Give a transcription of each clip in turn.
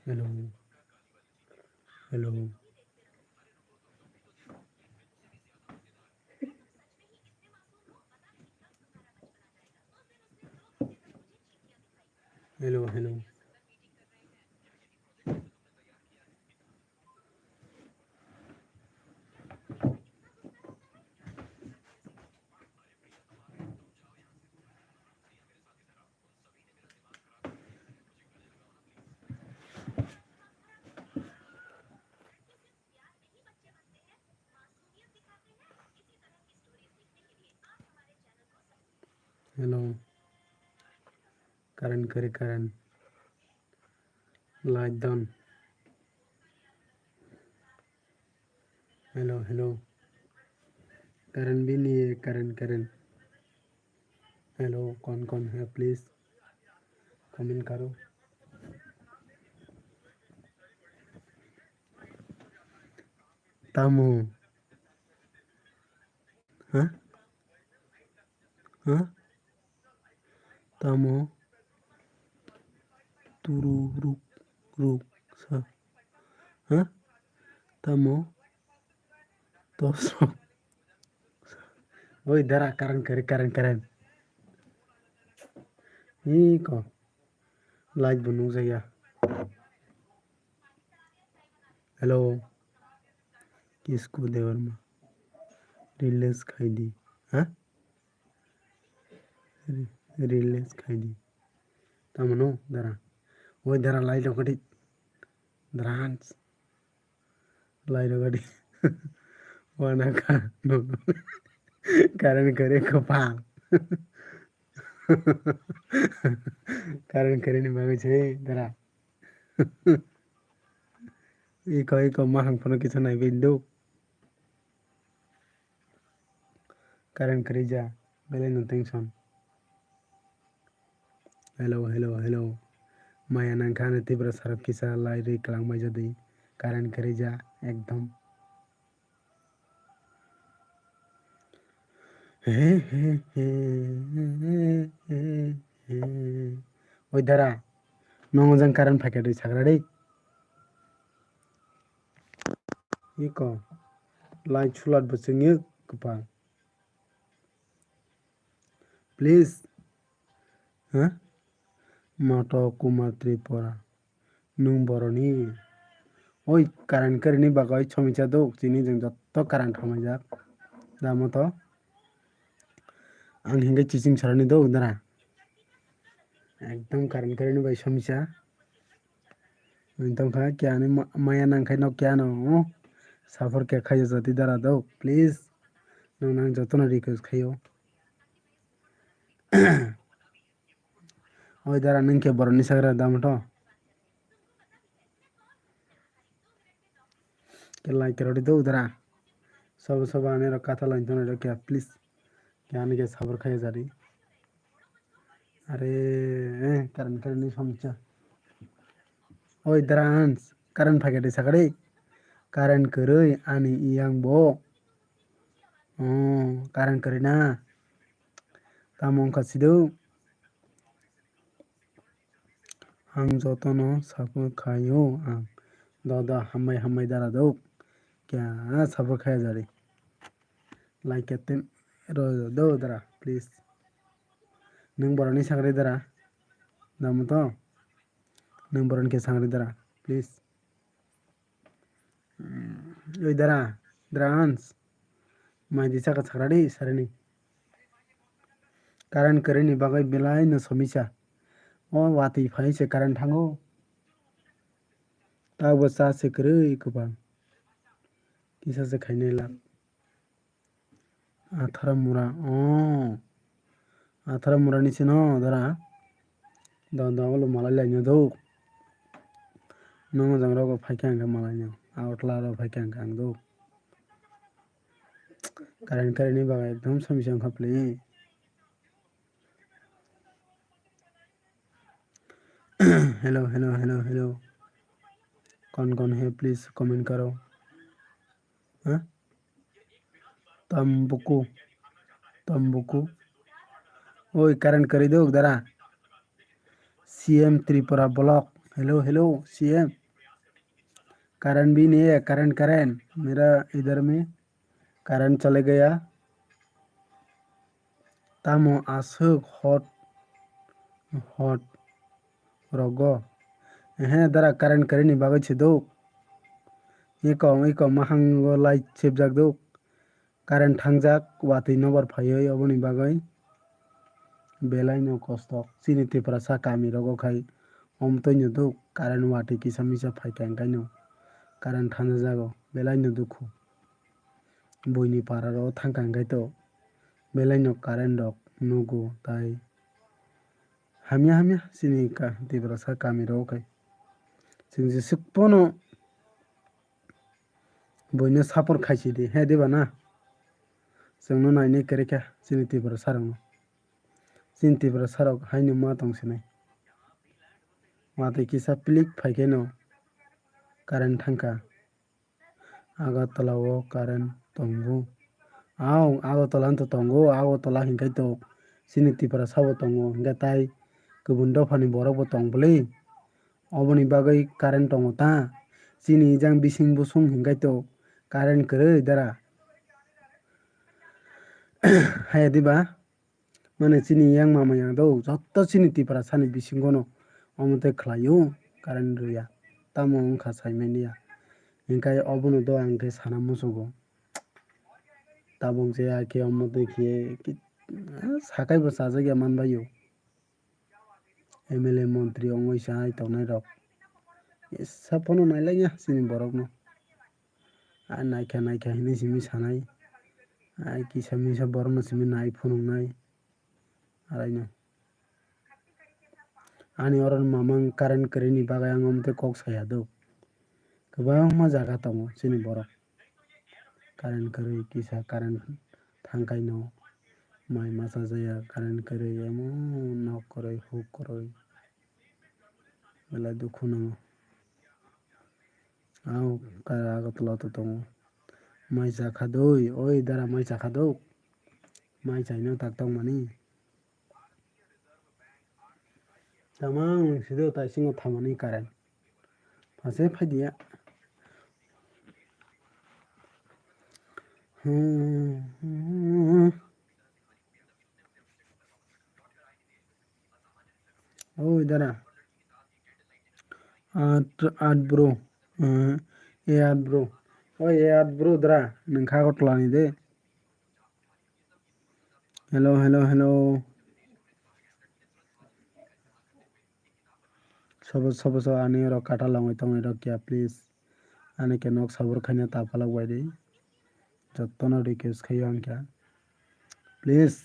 Hello hello hello hello hello Karan करे Karan light down hello hello Karan भी नहीं है करण करण हेलो कौन कौन है प्लीज़ कमेंट करो तामो हाँ हाँ तामो तुरु रुक रुक सा हाँ तामो तो सो वो इधर आ करण करे करण करण ये को लाइट बनू जाया हेलो किसको देवर में रिलेस खाई दी हाँ रिलेस खाई दी तामनो दरा वो दरा लाइट ఒకటి द्रांस लाइट ఒకటి वाना का कारण करे कपाल कारण करे नि मागे छे दरा एक माहांफोर किस नाय बिंदु कारण करे जा बेले नो टेंशन हेलो हेलो हेलो माया नांखाने तीव्र सरफ किसा लाई रे कलांग माइजादी कारण करे जा एकदम हे हे हे हे हे ओइ दारा नंगजों कारण फाकेट साग्रा दै इको लाइट सुलाट बसोङो कपाल प्लीज हाँ मट कुमार त्रिपुरा नों बर'नि ओइ कारण करनि बागै समीक्षा दौ जिनि जों जत्त कारण खामायजाक दामत आं हिंगे चिचिं सरनि दौ दारा एकदम कारण करनि बाय समीक्षा एकदम खा क्या ने माया नांखाय न क्या न साफर के खायो जाति दारा दौ प्लीज नों नां जत्त ना रिक्वेस्ट खायो ओइ दारा नों के बर'नि साग्रा दामत के लाइक रडी दौ दारा सब सब आने र कथा लाइन तो क्या प्लीज क्या ने के साबर खायो जारी अरे कारण करनि समीक्षा ओइ द्रान्स कारण फाकेट सागरे कारण करै आनि इयां बो कारण करे ना तामं खासिदौ आं जतन साफर खायो आं दादा हामबाय हामबाय दारा दौ क्या साफर खाया जारी लाइक केप्टेन रो दौ दारा प्लीज नों बर'नि साग्रे दारा दामत नों बर'नि के सांग्रे दारा प्लीज ओइ दारा द्रान्स माइ दिसा का साग्रा दै सारेनि कारण करे नि बागै बेलाय न समीक्षा ओ वाती फाइ से कारण थांगो ताबो सा से करे कपाल किसा से खाइने ला आथारा मुरा आथारा मुरा निसे न दारा दादा वालो माला लाइनो दौ नंग जंग रगो फाइके आंगा मालाइनो आवटला रो फाइके आंगा आंग दौ कारण करे नि बागै एकदम समीक्षा खापले हेलो हेलो हेलो हेलो कौन है प्लीज कमेंट करो हाँ तंबुकु तंबुकु ओइ कारण करे दो दारा CM Tripura block hello hello CM. Current भी नहीं है, करंट करंट मेरा इधर में करंट चले गया। तामो आसुक हट हट रग हे दारा करंट करे नि बागै छे दो iko mahang light sebjak do current thangjak watui nobar phaioi oboni bagai belai no kostok chini tipra sa kami rogo khai omtoi no do current watui kisa misa phaika hingkai no current thanjago belai no dukhu boini para ro thangka hingkai to belai no current rok nugo tai hamya hamya chini tipra sa kami rogo khai ching jesik pono boino support khaisi di he deba na जोंनो नायनो केरेखा chini tipra sarong chini tipra sarok haino ma tongsinai watui kisa plik phaikhe no current thangka Agartala o current tongo Agartala to tongo Agartala hingkai to chini tipra sabo tongo hingkai tai kubun dofani borok bo tongboli oboni bagai current tongo ta chini jang bising busung hingkai to current kwrui dara hayadiba mane chini yang mama yang do jotto chini tipra sani bisingo no omotoi khlaio current rwya tamo wngkha saimania hingkai obono do ang khe sana musugo tabuk je khe omotoi khe sakai bo chajagya manbaio MLA montri ongoi sai tongnai rok esa pono nailaiya chini borok no naikha naikha hinui simi sanai kisa misa borok no simi nai phunuknai araino ani oron mamang current kwrui ni bagai ang omtoi kok saya do kwbangma jaga tongo chini borok current kwrui kisa current thangkai no mai machajaya current kwrui emon nok kwrui huk kwrui belai dukhu nango Agartala to tongo mai chakhadoi oi dara mai chakhado mai chaino tak tongmani tamang sido taisingo thamani current pase phaidiya oi dara at bro at bro oi at bro dara nongkha Agartala ni de hello hello hello sobo ani rok kata langoi tongoi rok kya please ani ke nok sabur khaina tapalak baidei jotto no request khaio ang kya please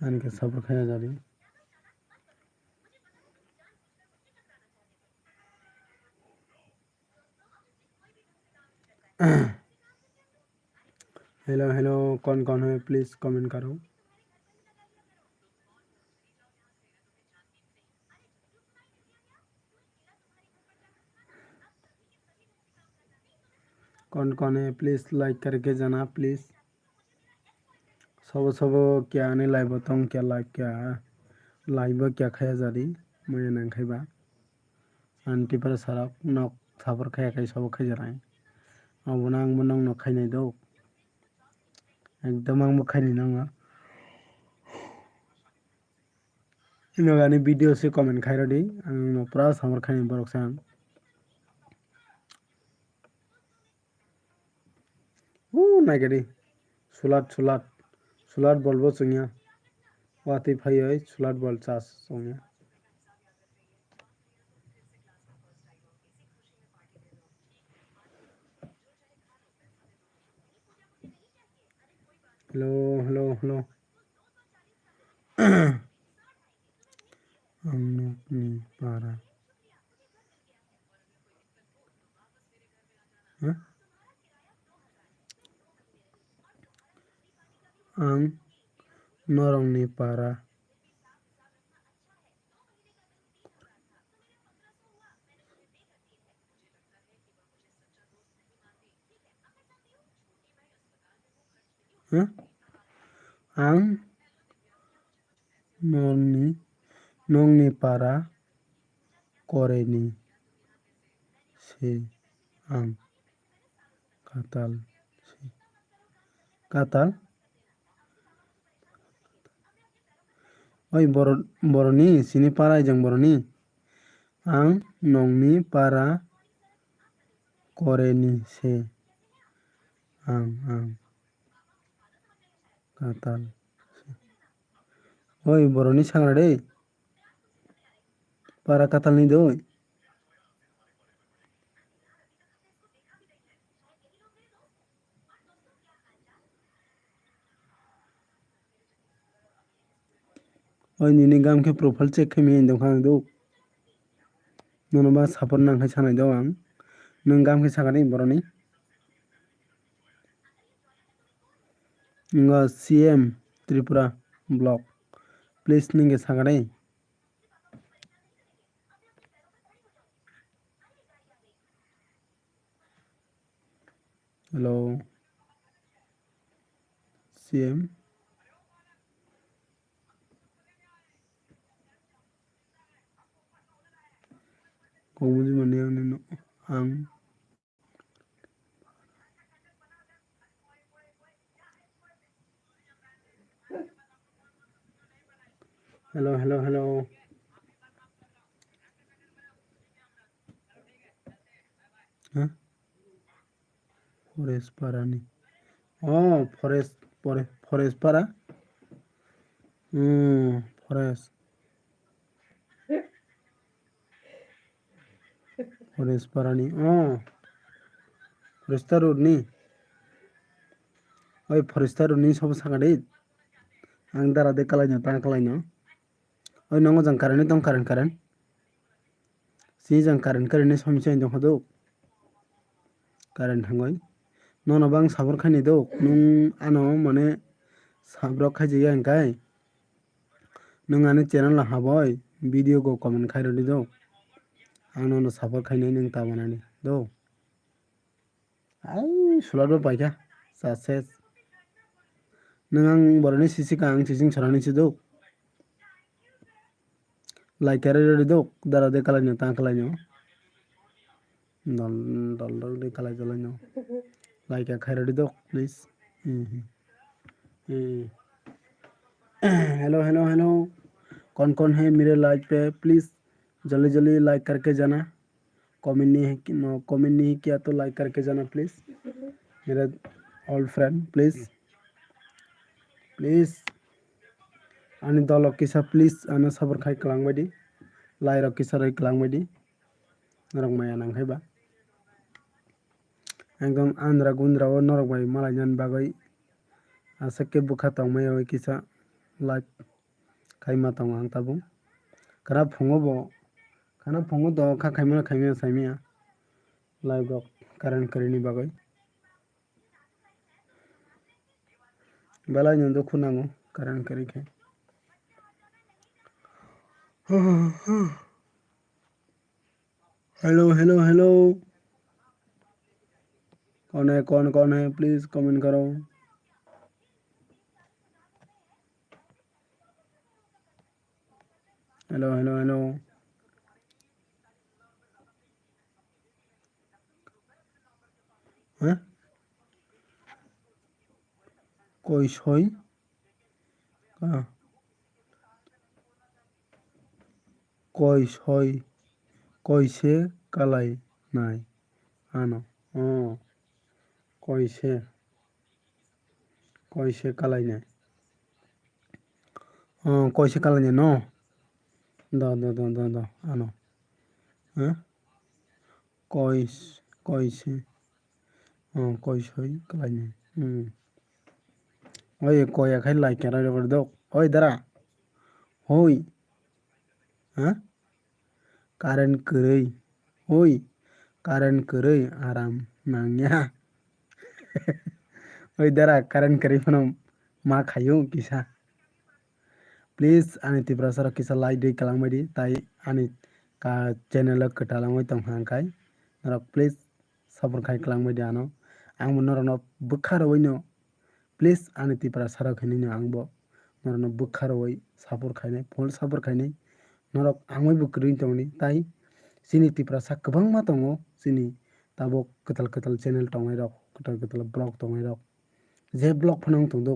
ani ke sabur khaina jari hello hello कौन है please comment करो कौन है please like करके जाना please सब क्या आने लाइव बताऊँ क्या लाइव क्या खाया जारी मैं नंखाइबा आंटी पर सारा नक सापर खाया खाई सब खाई जराय अब आंबो नोंनो खाइनाय दो एकदम आंबो खाइनाय नङा इनगानि वीडियो से कमेंट खाइरो दी आं पुरा सामर खाइनाय बरक सां नायगेरि सुलाट बल्बो चुंया वाति फायै सुलाट बल चास चुंया हेलो आंनि पारा आं नरंनि पारा आं नंनि पारा करेनि से आं खाताल से काताल ओइ बर'नि सिनि पारायजों बर'नि आं नंनि पारा करेनि से आं काताल से ओइ बर'नि सांग्रा दै पारा कातालनि दै ओइ निनि गामखे प्रोफाइल चेक खालामि दंखां दौ ननोबा सापर नांखाय सानाय दं आं नों गामखे सागादै बर'नि नोंगा CM त्रिपुरा ब्लॉक प्लीज निंगे सागादै हेलो CM कौमुदी मोननायाव नों आं हेलो हेलो हेलो हाँ फरेस्ट पारानि फरेस्ट पारा फरेस्ट पारानि फरेस्टार रोडनि ओइ फरेस्टार रोडनि सब सागादै आं दारा दे कालायनो ता कालायनो ओइ नंगो जों कारेन्ट दं कारेन्ट si जों कारेन्ट समस्या दं दौ कारेन्ट थांबाय नोंनो आं सापर खायनो दौ नों आनो माने साब्रक खायजायो आंखाय नों आनो चैनल हाबाय वीडियो को कमेंट खायरदि दौ आं नोंनो सापर खायनाय नों तामानानै दौ आइ सुलादो पाइका सासेस नों आं बर'नि सिसिखा आं सिसिं सरानिसो दौ लाइक आरो दौ दारा दे कालायनो ता कालायनो दल दे कालाय दलायनो लाइक खायरदि दौ प्लीज हेलो हेलो हेलो कौन है मेरे लाइव पे प्लीज जल्दी जल्दी लाइक करके जाना कमेंट नहीं किया तो लाइक करके जाना प्लीज मेरा ऑल फ्रेंड प्लीज आनी दल किसा प्लीज आना सबर खाय कलांग बायदि लाइर किसा रै कलांग बायदि नरक माया नांखायबा एकदम आंद्रा गुंद्रा नरक बाय मालाय जान बागै आसके बुखा तंमाय किसा लाइक खायमा तंग आं ताबुं खाना फुङो दो खा खायमा सायमिया लाइव रक कारेन्ट करेनि बागै बेला नो दुखु नांगो कारेन्ट करेखे हेलो हेलो हेलो कौन है प्लीज कमेंट करो हेलो हेलो हेलो हाँ कोई सोई कहाँ कैसे कालाय नाय आनो कैसे कालायनो कैसे कालायनो न द आनो कैसे कैसे कालायनो ओइ कय आखाय लाइक कर दो ओइ दारा ओइ कारेन्ट करै ओइ कारेन्ट करै आराम नांया ओइ दारा कारेन्ट करै फनो मा खायो किसा प्लीज आनी त्रिपुरा सर किसा लाइक दै कलांग बायदि ताई आनी का चैनल कटालांबाय दं हांखाय नरक प्लीज सबर खाय कलांग बायदि आनो आंबो नरनो बोखारवैनो प्लीज आनी त्रिपुरा सर खायनो आंबो नरनो बोखारवै सापर खायनाय फुल सापर खायनाय नरक आंबो बोखरै दंनि ताई sini tipra sak kwbangma tongo sini tabok ketal channel tongnai rok ketal blog tongnai rok je blog phano tongdo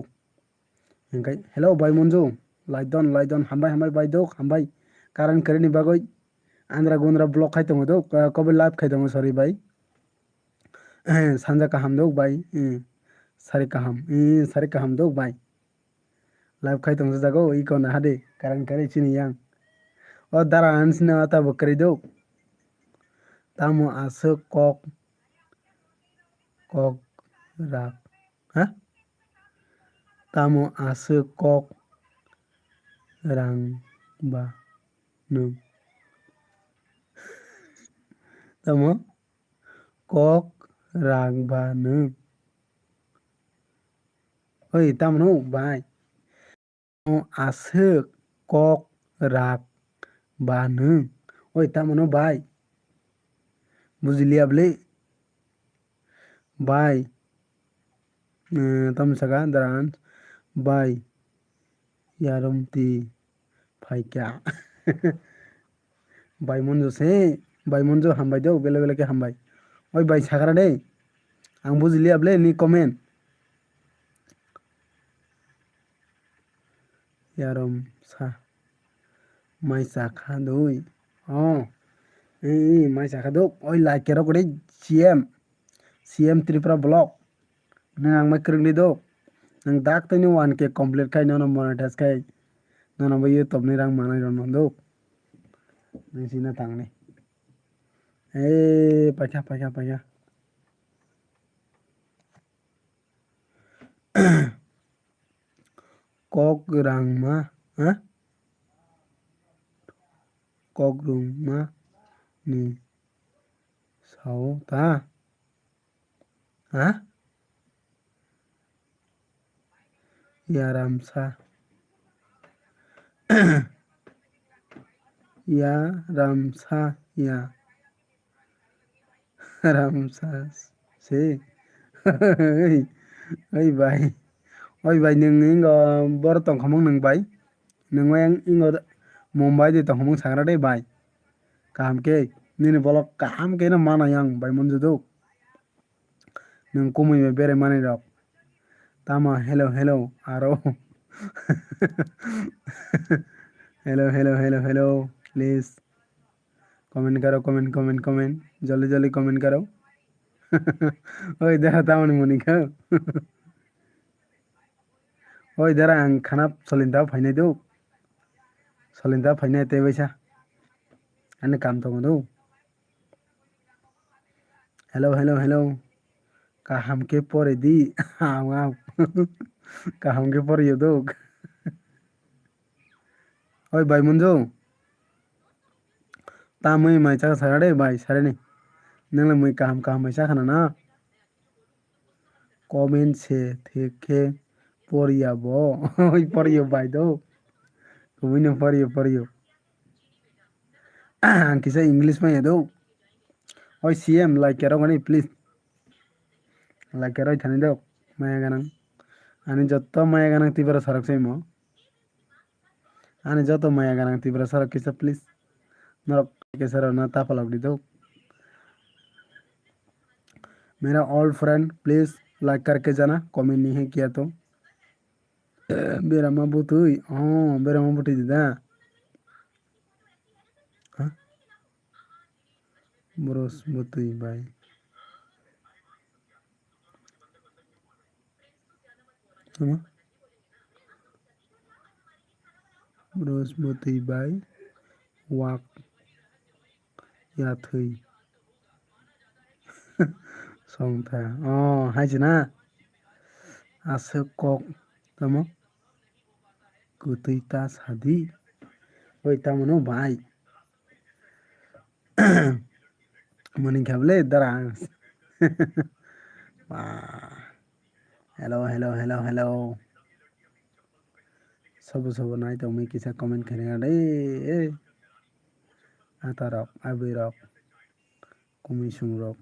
hingkai hello bai monjo like don hambai bai dok hambai karan karini bagoi andra gondra blog khai tongo dok kobe live khai tongo sorry bai sanja kaham dok bai sari kaham dok bai live khai tongo jago iko na hade karan kari chini yang o dara ansina ata bakari dok tamo asuk kok rak ha tamo asuk kok rang ba nung tamo kok rang ba nung oi tamo bai asuk kok rak ba nung oi tamo bai बुझलियाबले बाय तम सगा दरान बाय यारम ती फाइक्या बाय मनजो हामबाय दो बेले के हामबाय ओय बाय सागरा दे आं बुझलियाबले नि कमेन्ट यारम सा माइसा खादुई माइसा खादुक ओय लाइक केरो कड़े CM Tripura blog nang ang makringli do nang dak tani 1K complete kai nono monetize kai nono ba YouTube ni rang manai ron do nang sina tangni paika kok rang ma ha kok rung ma ni sao ta ha ya ramsa ya ramsa ya ramsa se oi bai nung ingo bor tong khamong nung bai nung yang ingo Mumbai de tong khamong sangra de bai kaham ke nini bolok kaham ke na mana yang bai monjo do nung kumui me bere mani rok tama hello aro hello please comment karo comment जल्दी comment karo ओय देखा तामन मुनि खौ ओय दरा आं खाना सलिन्दा फाइनाय दो सलिन्दा फाइनाय ते बैसा आने काम तो दो hello kaham ke pore di आव kaham ke pore yo dok ओय भाई मुंजो ता मुई माइचा सारे भाई सारे ने नंगला मुई kaham माइचा खाना ना कमेन्ट से थेके परिया बो ओय परियो भाई दो कुबिनो परियो आं किसा इंग्लिश में दो ओय CM लाइक करो गनी प्लीज लाइक करो थानी दो माया गाना आनी जत्तो माया गाना तिब्र सरक छै म आनी जत्तो माया गाना तिब्र सरक किसा प्लीज नरक के सर ना तापा लगदी दो मेरा ऑल फ्रेंड प्लीज लाइक करके जाना कमेंट नहीं है किया तो बेरा मा बुतुई बेरा मा बुटी दिदा हाँ ब्रोस बुतुई भाई ब्रोस बुतुई भाई वाक या थुई संथा हाय ना आसे कक तमो कुतुई ता सादी ओय तमनो भाई मनी खाबले दरा हेलो सब नाई तो मैं किसा कमेंट करेगा डे आता रक आबे रक कुमिसुम रक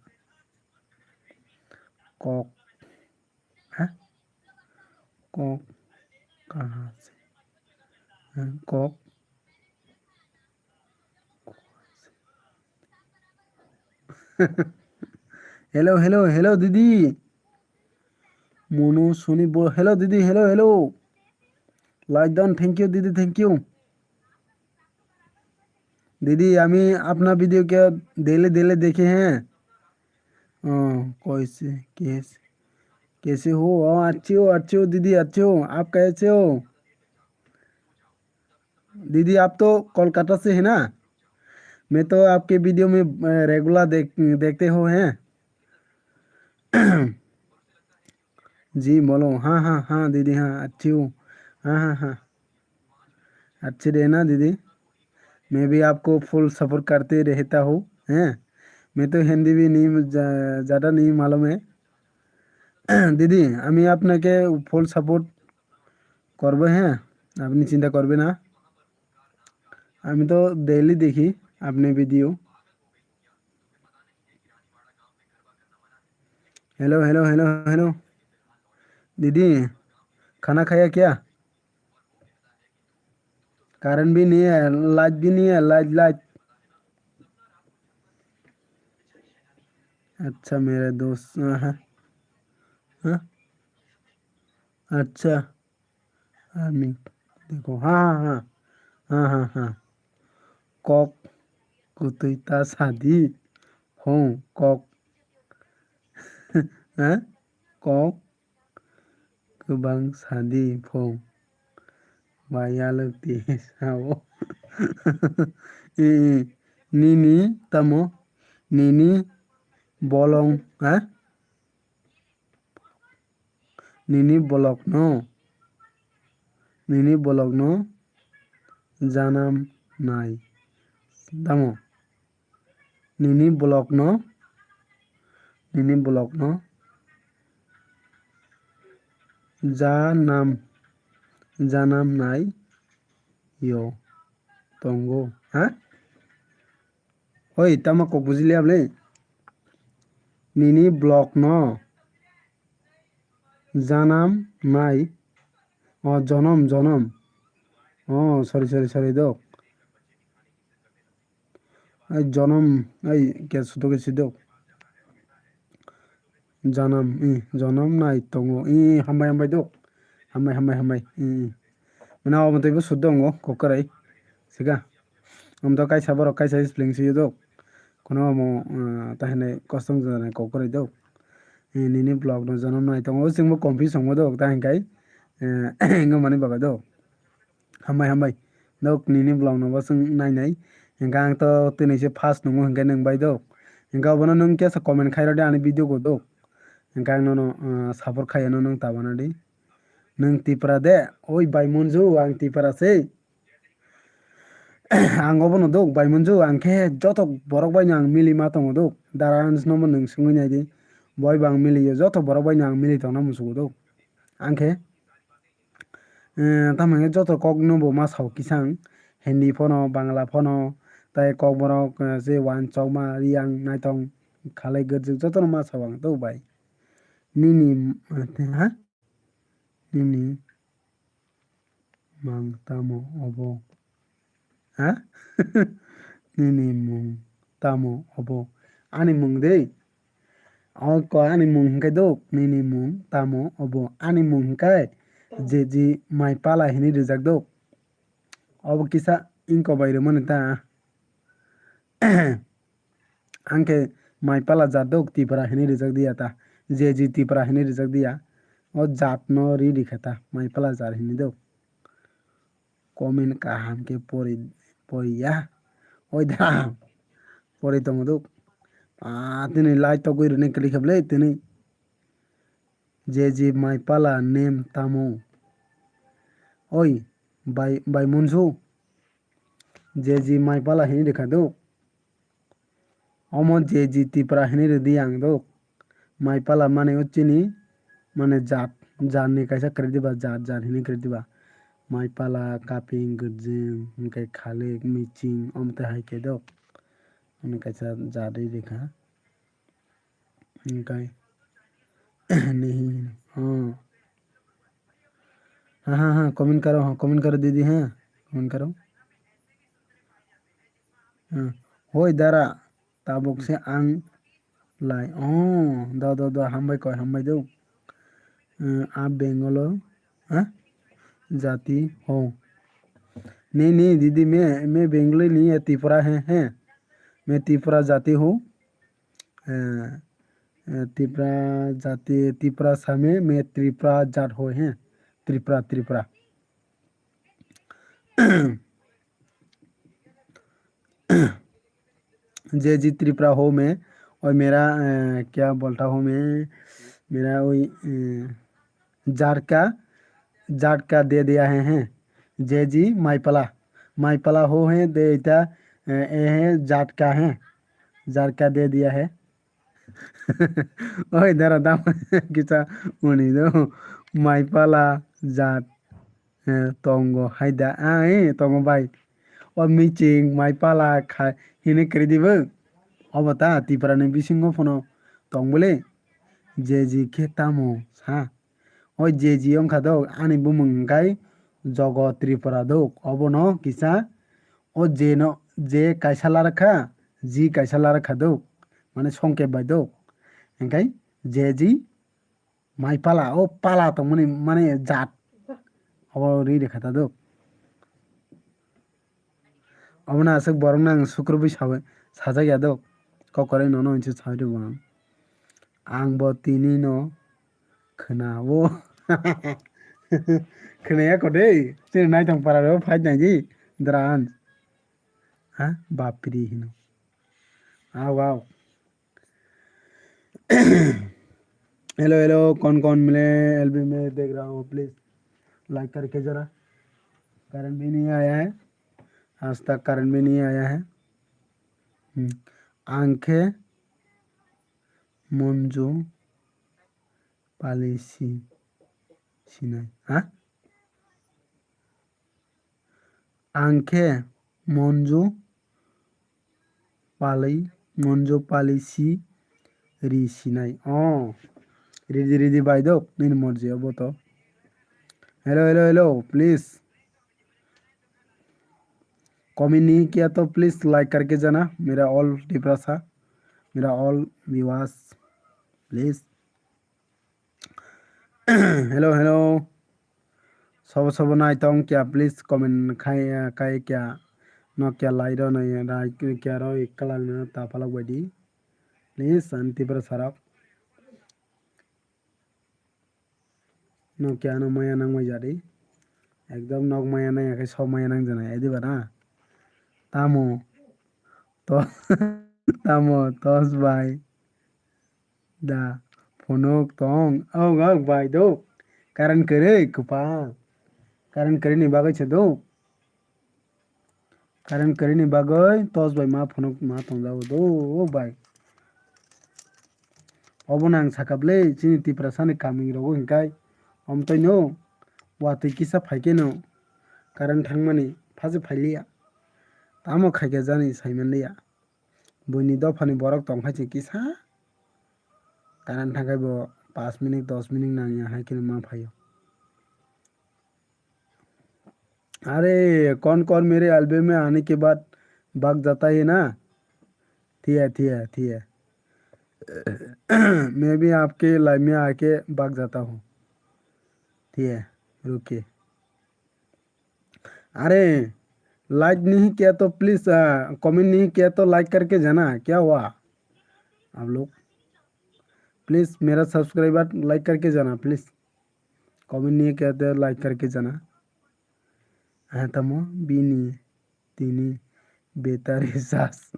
कक है कक कहाँ से कक हेलो हेलो हेलो दीदी मोनू सोनी बो हेलो दीदी hello hello like down thank you दीदी थैंक यू दीदी আমি अपना वीडियो क्या डेली डेली देखे हैं कैसे कैसे कैसे हो अच्छे हो दीदी अच्छे हो आप कैसे हो दीदी आप तो कोलकाता से है ना मैं तो आपके वीडियो में रेगुलर देखते हो हैं जी बोलो हाँ हाँ हाँ दीदी हाँ अच्छी हूँ हाँ हाँ हाँ अच्छी रहना दीदी मैं भी आपको फुल सपोर्ट करते रहता हूँ हैं मैं तो हिंदी भी नहीं ज़्यादा नहीं मालूम है দিদি আমি আপনাকে ফুল সাপোর্ট করবো হ্যাঁ আপনি চিন্তা করবে না আমি তো ডেইলি দেখি আপনি video hello hello hello hello दीदी खाना खाया क्या कारण भी नहीं है लाइट भी नहीं है लाइट लाइट अच्छा मेरे दोस्त हाँ हाँ अच्छा आर्मी देखो हाँ हाँ हाँ हाँ हाँ हाँ कॉक कुतुता शादी हूँ कॉक हाँ कॉक कुबंग शादी हूँ Bayalukti sao Nini tamo Nini bolong hả Nini bolok no Nini bolok no janam nai tamo Nini bolok no Nini bolok no janam janam nai yo tongo hả oi tamo kok bujili able Nini blok no janam nai জনম জনম sorry sorry sorry দোক এই জনম এই কে তোকে সিদ্ধ জানাম জনম নাই তঙ্গ হামবাই হামবাই দোক হামবাই হামবাই হামবাই mana aw mate bu suddo ngo kokarai siga to kai sabor kai sai spling si dok kono mo tahne custom jana kokarai dok nini blog no janam nai tongo singmo confuse mo dok tahin kai ngo mani baga dok हामबाय हामबाय दक निनि blog नो बस नाय नाय हिंगा आं तो तिनै से फास्ट नंगो हिंगा नंबाय दक हिंगा बनो नों केसा कमेन्ट खायरो दे आनि भिडिअ को दक हिंगा आं नो सापर्ट खायो नों ताबाना दि नों तिपरा दे ओइ बाय मनजु आं तिपरा सै आं गबनो दक बाय मनजु आंखे जत बरक बायनो आं मिलि मा तंगो दक दारान्स नम्बर नों सोंगै नायदि बय बां मिलियो जत बरक बायनो आं मिलि तंना मुसुगो दक आंखे tamang joto kok no bo ma sau kisang hindi phono bangla phono tai kok borok je wan chokma riang naitong khalai gurjuk joto no ma sau ang to bai nini ha nini mang tamo obo ha nini mung tamo obo ani mung dei ko ani mung kai dok nini mung tamo obo ani mung kai jeji mai pala hini rijak dok obo kisa inko bayro mane ta anke mai pala jat dok tipra hini rijak dia ta jeji tipra hini rijak dia o jat no ri rikhata mai pala jar hini dok comment kaham ke pori ya oi da pori tong dok tini like to koi rene kali khable tini jeji mai pala name tamo oi by monju jeji mai pala hini rekha dok omo jeji tipra hini re di ang dok mai pala mane ochini mane jat jarni kaisa kare diba jat jar hini kare diba mai pala kaping gurjing hingkai khalik miching omte haike dok ani kaisa jari rekha hingkai नहीं हाँ हाँ हाँ हाँ comment करो दीदी हाँ comment करो हाँ होय दारा tabok se ang लाई द हामबाय दो आप बेंगलो हाँ जाती हो नहीं दीदी मैं बेंगली नहीं है त्रिपुरा है मैं त्रिपुरा जाती हूँ त्रिपुरा जाति त्रिपुरा सामे मैं त्रिपुरा जाट हो हैं त्रिपुरा त्रिपुरा जे जी त्रिपुरा हो मैं और मेरा क्या बोलता हूँ मैं मेरा वही जाट का दे दिया है जे जी माइपला हो है दे इता ए है जाट का है जाट का दे दिया है ओए दरा दाम किसा उनी दो माइपला Jat tongo haida tongo bai o miching maipala khai hine kredibo obata tipara ne bisingo phono tongbole jeji khetamo ha o jeji ongkha do ani bumung kai jogo tripura do obono kisa o jeno je kaisala rakha ji kaisala rakha do mane songke bai do engkai jeji maipala o pala to mane jat अब री देखा था दो अब ना असक बरंग ना शुक्र भी साजा गया दो ककरे ननो इंचे साइड वन आंग बो तीनी नो खना वो खनाया को दे तेरे नाइ तंग पारा रो फाइट नहीं जी दरान हाँ बापरी ही नो आओ आओ हेलो हेलो कौन मिले एलबी में देख रहा हूँ प्लीज लाइक करके जरा करंट भी नहीं आया है आज तक करंट भी नहीं आया है आंखें मंजू पालिसी सिनाई हाँ आंखें मंजू पालिसी री सिनाई रिदी रिदी बाई दो नहीं मर्जी अब तो hello hello hello please comment नहीं किया तो प्लीज लाइक करके जाना मेरा ऑल टिप्रासा मेरा ऑल विवास प्लीज हेलो हेलो सब नाई तो क्या प्लीज कमेंट खाए क्या न क्या लाई रो नहीं राय क्या रो एक कलाक में तापलक बायदि प्लीज शांति पर सरक न क्या न माया नांग जारी एकदम नग माया नाङाखै सब माया नांजानाय एदिबा ना तामो तो तामो तस बाय दा फनक तंग औ बाय दो कारण करे कुपा कारण करे नि बागै छ दो कारण करे नि बागै तस बाय मा फनक मा तंजाव दो बाय अब नां साकाबले चिनि तिप्रा साने कामिं रगो हिंकाय अमतैनो वातै किसा फाइकेनो कारण थांमानि फाजे फाइलिया तामो खाइके जानि साइमानलिया बुनि दफानि बरक तंखाइছে किसा कारण थांखायबो 5 मिनिट 10 मिनिट नांया हाइके मा फायो अरे कौन मेरे एल्बम में आने के बाद भाग जाता है ना थी है मैं भी आपके लाइव में आके भाग जाता हूँ ठीक है रुकिए अरे लाइक नहीं किया तो प्लीज कमेंट नहीं किया तो लाइक करके जाना क्या हुआ आप लोग प्लीज मेरा सब्सक्राइबर लाइक करके जाना प्लीज कमेंट नहीं किया तो लाइक करके जाना हाँ तमो बीनी तीनी बेतारी सास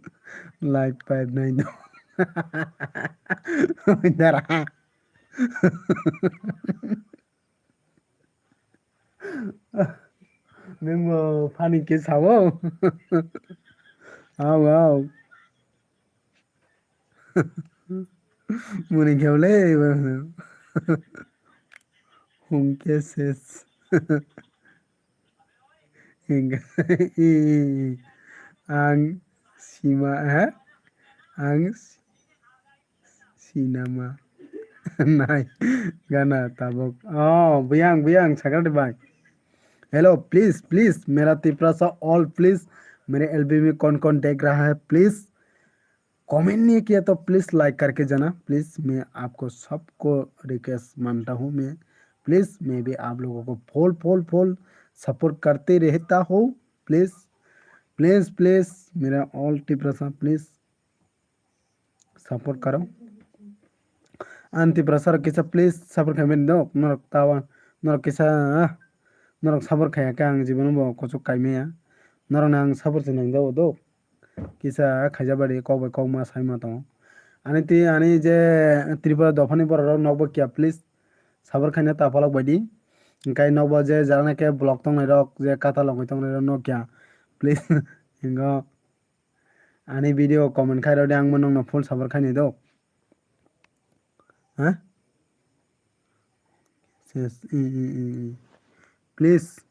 लाइक पाइप नहीं दो इधर नों फानि के सावो आओ मुनि खेवले हुंके सेस आं सिमा है आं सिनेमा नाय गाना ताबक बियांग सागरदे बाय हेलो प्लीज मेरा तिप्रा सा ऑल प्लीज मेरे एलबी में कौन देख रहा है प्लीज कमेंट नहीं किया तो प्लीज़ लाइक करके जाना प्लीज़। मैं आपको सबको रिक्वेस्ट मानता हूँ मैं। प्लीज़ मैं भी आप लोगों को फुल सपोर्ट करते रहता हूँ। प्लीज़ प्लीज़ प्लीज़ मेरा ऑल टिप्रेशन प्लीज़ सपोर्ट करो। anti pressure kisa please sabar khamen do norok tawa norok kisa norok sabar khaya ka ang jibon bo kosok kaimea norok nang sabar sinang do kisa khajabari kok bai kok ma saima to ani je tripura dofani borok nokbo kya please sabar khaina tapalok baidi kai nokbo je jarana ke block tongnai rok je kata longoi tongnai rok no kya please hingo ani video comment khai rodi ang monong no full sabar khaini do ha yes please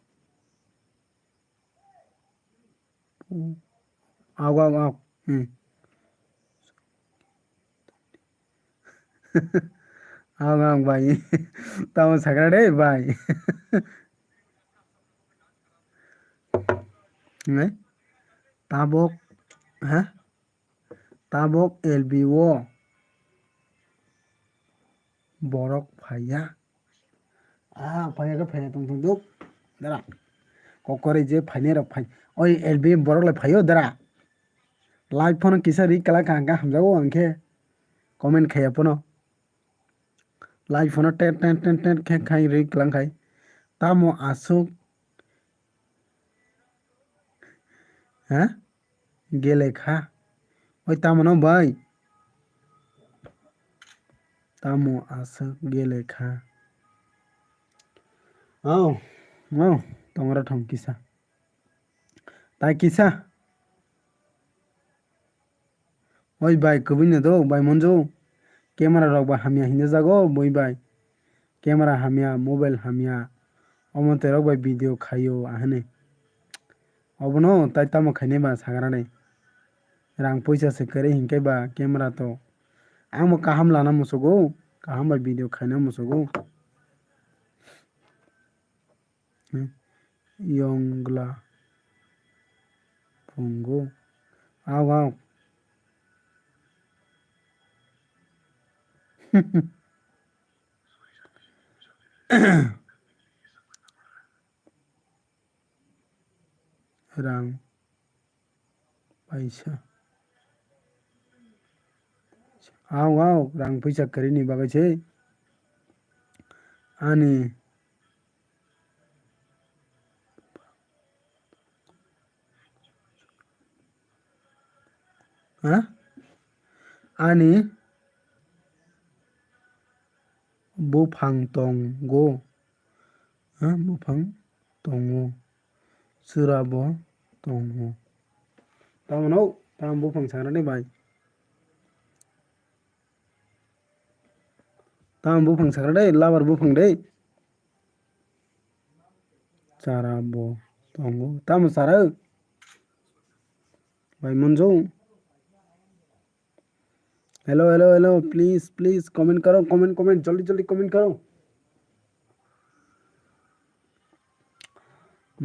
आओ आओ आओ आओ आओ भाई tao sakra đấy Bhai đấy tabok hả tabok LBO borok phaya phaya cái phaya tung tung duk dara kokore je phane rok phai oi LB borok lai phayo dara live phone kisa ri kala kanga hamjago angke comment khaya pono live phone ten khe khai ri klang khai tamo asuk ha gele kha oi tamo no bhai tamo asuk gele kha oh oh tongara thong kisa tai kisa oi bai kubin do bai monjo camera rok ba hamya hinja jago boi bai camera hamya mobile hamya omonte rok bai video khayo ahane obono tai tamo khaine ba sagarane rang poisa se kare hinkai ba camera to amo kaham lana musugo kaham ba video khaina musugo yongla pungo आओ आओ rang paisa आओ आओ rang paisa kari ni bagai chhe ani ha ani bufang tongo ha bufang tongo surabo tongo tamono tam bufang sarane bai tam bufang sarane labar bufang dei sarabo tongo tam sara bai monjo hello hello hello please please comment करो comment comment जल्दी जल्दी comment करो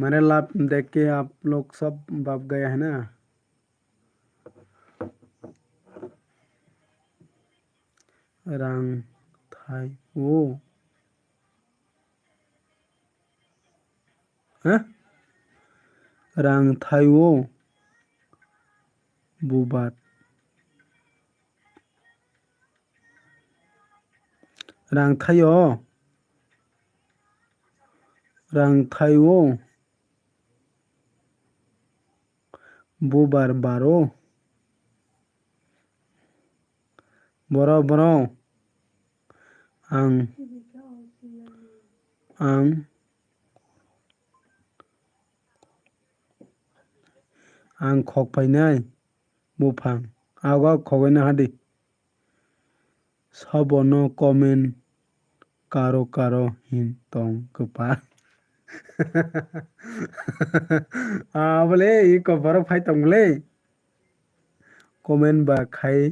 मेरे लाभ देख के आप लोग सब भाग गए है ना रंग थाई वो हैं रंग थाई वो बुबात रंग थाई ओ रंग थाई वो बुबार बारो बरो बरो आं आं आं खक फाइनाय बुफां आगा खगैना हादी सबनो कमेंट कारो कारो हिन तंग कपा बोले ये कबर फाइ तंगले कमेंट बा खाई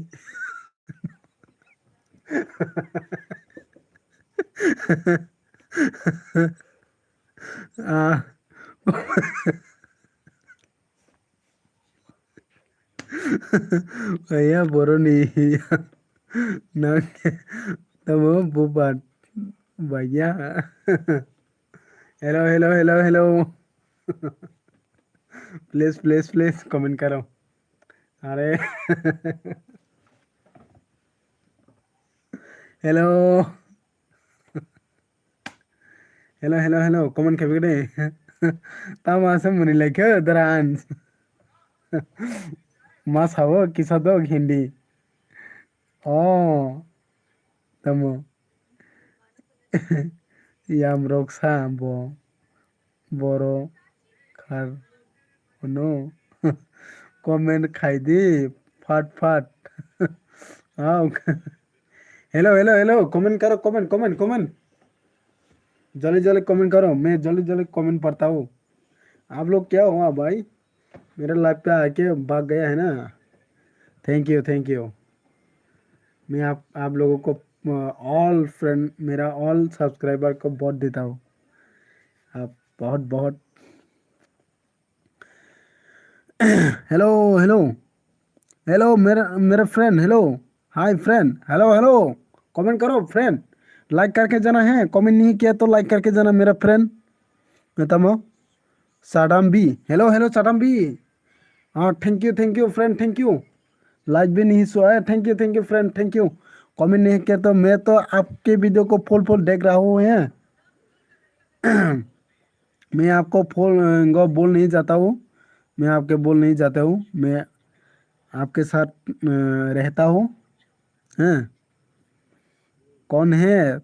भैया Bodo nih nang tamo bubat भैया hello hello hello hello please please please comment करो अरे hello hello hello hello comment खेबे दे ता मासे मुनि लाइखो दरान मा सावो किसा दो Hindi oh tamo yam roksa bo boro khar no comment खाइदी फाट फाट हाँ हेलो हेलो हेलो कमेंट करो कमेंट कमेंट कमेंट जल्दी जल्दी कमेंट करो मैं जल्दी जल्दी कमेंट पढ़ता हूँ आप लोग क्या हुआ भाई मेरे लाइफ पे आके भाग गया है ना थैंक यू मैं आप लोगों को ऑल फ्रेंड मेरा ऑल सब्सक्राइबर को बहुत देता हूँ आप बहुत बहुत हेलो हेलो हेलो मेरा मेरा friend hello hi friend hello hello comment करो फ्रेंड लाइक करके जाना है कमेंट नहीं किया तो लाइक करके जाना मेरा फ्रेंड बताओ साडाम बी हेलो हेलो साडाम बी हाँ thank you friend thank you like भी नहीं सुना है thank you friend thank you comment नहीं किया तो मैं तो आपके वीडियो को फुल फुल देख रहा हूँ है मैं आपको फुल बोल नहीं जाता हूँ मैं आपके बोल नहीं जाता हूँ मैं आपके साथ रहता हूँ हैं कौन है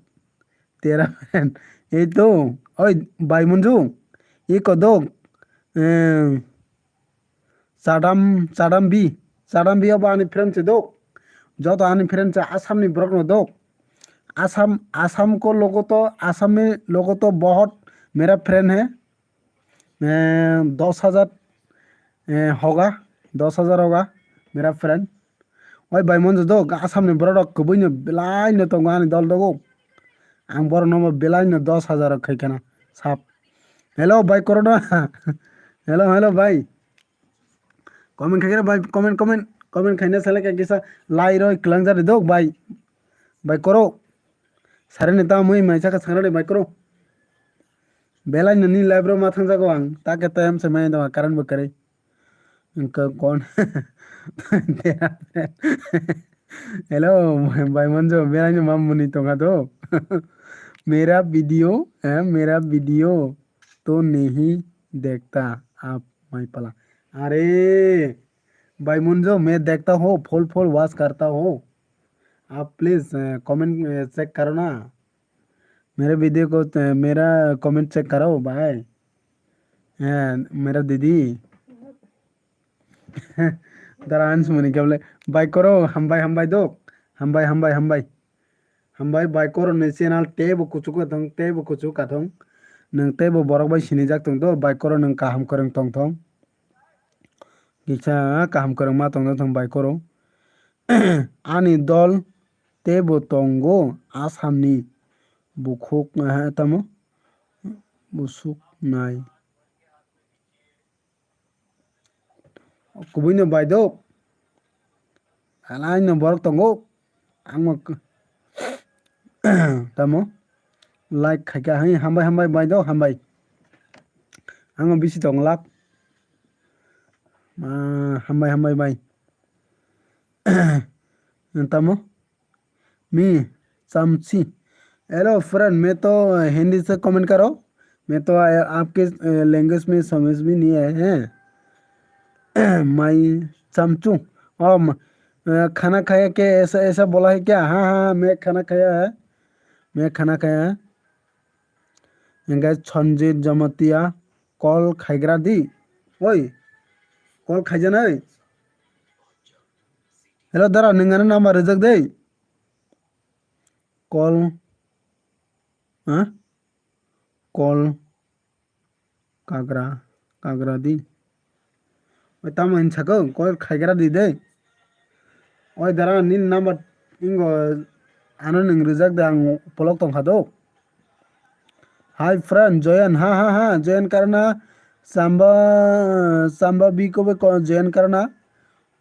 तेरा फ्रेंड ये तो ओए भाई मंजू ये को दो साडाम बी अब आनी फ्रेंड से दो जो तो आनी फ्रेंड से आसाम नि ब्रक दो आसाम आसाम को लोगों तो आसाम में लोगों तो बहुत मेरा फ्रेंड है 10,000 होगा 10,000 होगा मेरा फ्रेंड ओए भाई मन दो आसाम नि ब्रक कबैनो बेलायनो तो आनी दल दो आं बर नम्बर बेलायनो 10,000 खैखाना साप हेलो भाई करोना हेलो हेलो भाई कमेंट खाइए भाई कमेंट कमेंट कमेंट खाइने साले क्या किसा लाई रो किलंग जा दो भाई करो सारे नेता मुई मैसा का संगरे भाई करो बेला ननी लाइब्रो माथां जागो आं ताके टाइम से मैं दवा कारण बकरे इनका कौन तेरा हेलो भाई मंजो मेरा जो माम मुनी तो का दो मेरा वीडियो तो नहीं देखता आप माई पला अरे भाई मुंजो मैं देखता हूँ फुल फुल वॉच करता हूँ आप प्लीज कमेंट चेक करो ना मेरे वीडियो को मेरा कमेंट चेक करो भाई मेरा दीदी दरांस मुनि क्या बोले भाई करो हम भाई दो हम भाई भाई करो ने चैनल टेब कुछ को थंग टेब कुछ का थंग नों टेब बरक भाई सिनी जाक थंग तो भाई करो नों काहाम करं थंग थंग किसा काहाम करं मा थंग थंग भाई करो आनी दल टेब तंगो आसामनि बुखुक तमो busuk nai kubino bai do alai no borok tongo ang tamo like khaika hai hambai bai do hambai ang bisi tong lap hambai bai tamo me Samsi hello friend मैं तो हिंदी से कमेंट करो मैं तो आपके लैंग्वेज में समझ भी नहीं आए हैं माई चमचू और खाना खाया क्या ऐसा ऐसा बोला है क्या हाँ हाँ मैं खाना खाया है मैं खाना खाया है गैस छंजित जमतिया कल खाइग्रा दी ओई कल खाइजाना हेलो दारा नोंगानो नाम्बार रिजेक्ट दे कल हाँ कल काग्रा काग्रा दी ओई ताम हिंसाखौ कल खाइग्रा दी दे ओई दारा नि नाम्बार इंगो आनो नों रिजेक्ट दे आं ब्लक तंखादो हाय फ्रेंड जयन हाँ जयन करना सांबा सांबा बी को भी जयन करना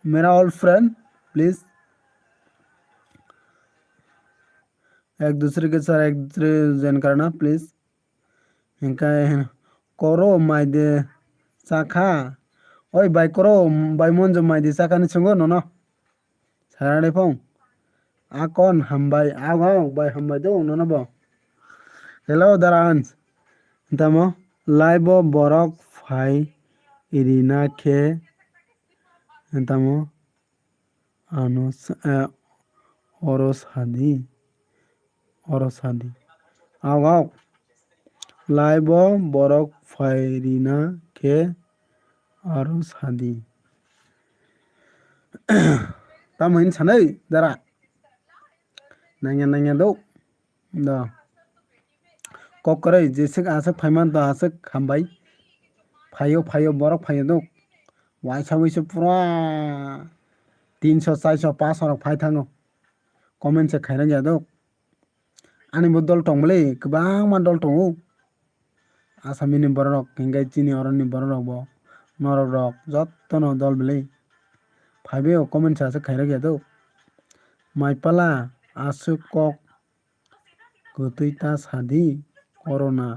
मेरा ऑल फ्रेंड प्लीज एक दूसरे के साथ एक दूसरे जॉइन करना प्लीज इनका करो माइदे साखा ओय बाय करो बाय मन जो माइदे साखा नि संगो नो साराने फं आ कौन हम बाय आ गाओ बाय हम बाय दो नो बो हेलो दारांस तमो लाइव बरक फाइ इरिना के तमो आनुस अरसादी अरसादी आओ आओ लाइव बरक फाइरिना के अरसादी तम हिन सानै दारा नांगे दो दा कक करे जैसे आसक फाइमान तो आसक खामबाई फायो बरक फायो दो वाइसा वैसे पूरा 300 400 500 फाइ थाङो कमेन्ट से खाइना गया दो आंनिबो दल दंलै गोबां मान दल दङ आसामनि बरक हिंगाय चिनि अरननि बरक बो नरक रक जत्तनो दल बेलै फाइबे कमेन्ट से खाइना गया दो माइपाला आसु कक गतैता सादी करona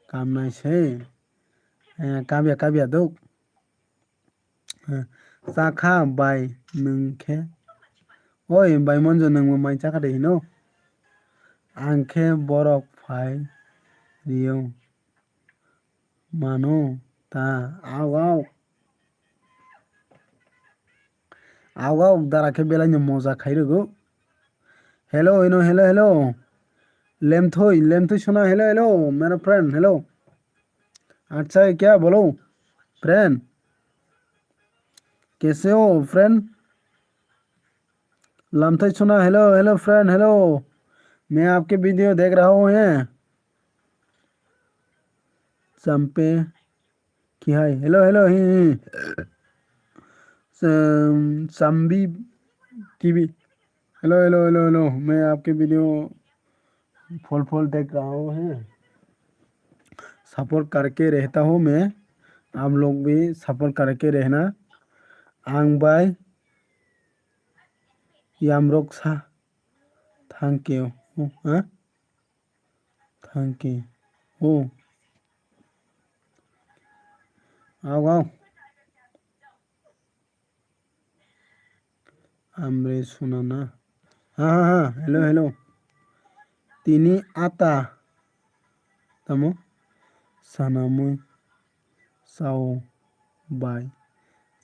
कामनायसै काबिया दौ साखा बाय नोंखे ओय बाय मनजो नोंबो माइ चाखादे हिनो आंखे बरक फाइ रियो मानो ता आओ दारा के बेलानि मजा खाइरगो हेलो हेलो लेमथोई सुना हेलो मेरा फ्रेंड हेलो अच्छा है क्या बोलो फ्रेंड कैसे हो फ्रेंड लमथई सुना हेलो फ्रेंड हेलो मैं आपके वीडियो देख रहा हूँ चंपे की हाय हेलो ही संबी टीवी हेलो मैं आपके वीडियो फुल देख रहा हूँ सपोर्ट करके रहता हूँ मैं आप लोग भी सपोर्ट करके रहना आं बाय यामरक सा थैंक यू थैंक यू आओ आमरे सुनाना हाँ हेलो तिनी आता तमो सनामु साओ बाय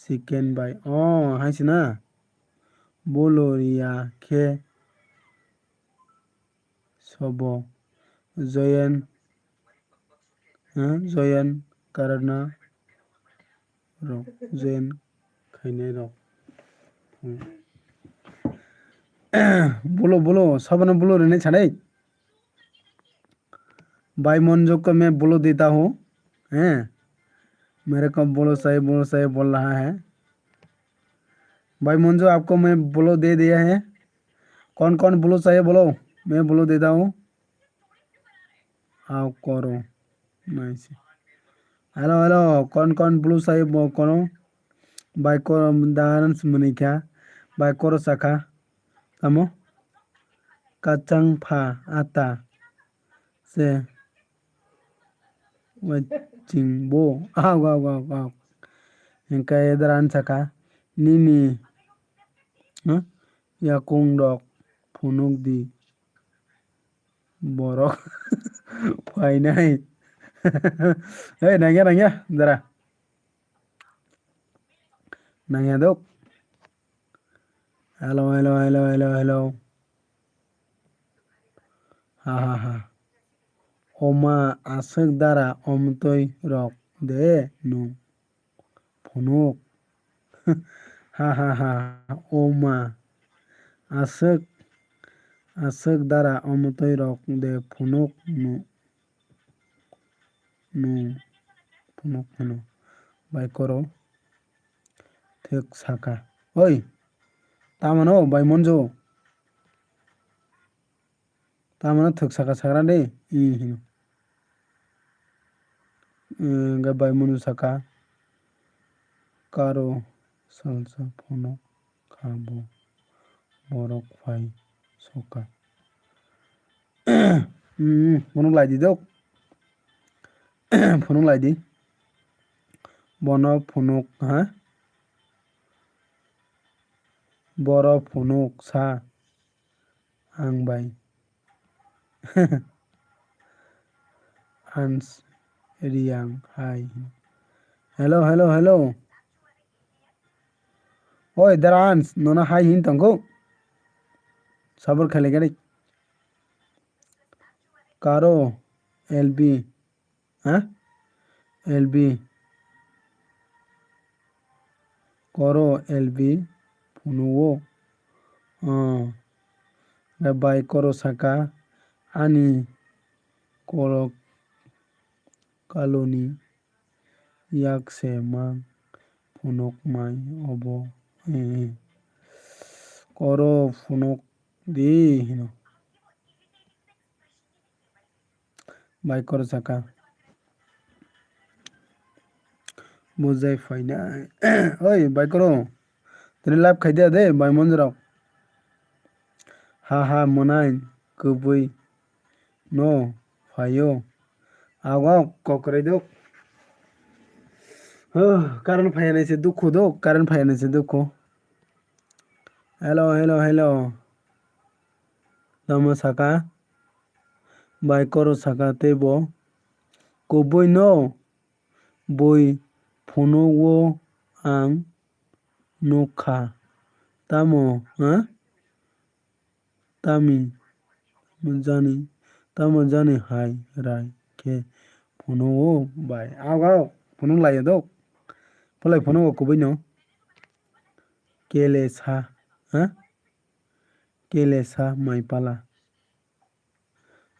चिकेन बाय हाइसिना बोलोरिया खे सब जयन करना रक जयन खाइने रक बोलो सबने बोलो रहने छाड़े भाई मनजो को मैं बोलो देता हूँ हैं मेरे को बोलो सही बोल रहा है भाई मंजू आपको मैं बोलो दे दिया है कौन बोलो चाहिए बोलो मैं बोलो देता हूँ आओ करो नाइस हेलो कौन बोलो चाहिए करो भाई को डांस मनी क्या भाई करो सका तमो कचंग फा आता से वचिंगबो आओ इनका इधर आन सका नीनी या कुंडक फुनुक दी borok फाइनाय nanya dara nanya dok hello ha oma asek dara omtoi rok de nu phunuk ha oma asek dara omtoi rok de phunuk nu phunuk bai koro thek saka oi tamano bai monjo tamano thek saka sakra de bai monjo saka karo salsa phonok khabo borok phai soka phonok lai di dok phonok lai di bono phonok ha boro phonok sa ang bai ans riang hai hello hello hello oi dara ans nona hai hin tangko sabur khale gari karo lb ha lb koro lb phunuo bai koro saka ani koro kaloni yak se mang phunok mai obo koro phunok di hino bai koro saka bujai faina oi bai koro tini live khai dia de bai monjorok ha ha monai kubui no phayo agao kokrai dok karan phayane se dukho dok karan phayane se dukho hello hello hello tamo saka bai koro saka tebo kubui no bui phono wo ang nokha tamo ha tami jani tamo jani hai rai ke phono wo bai agao phono lai dok phalai phono wo kubui no kele sa ha kele sa mai pala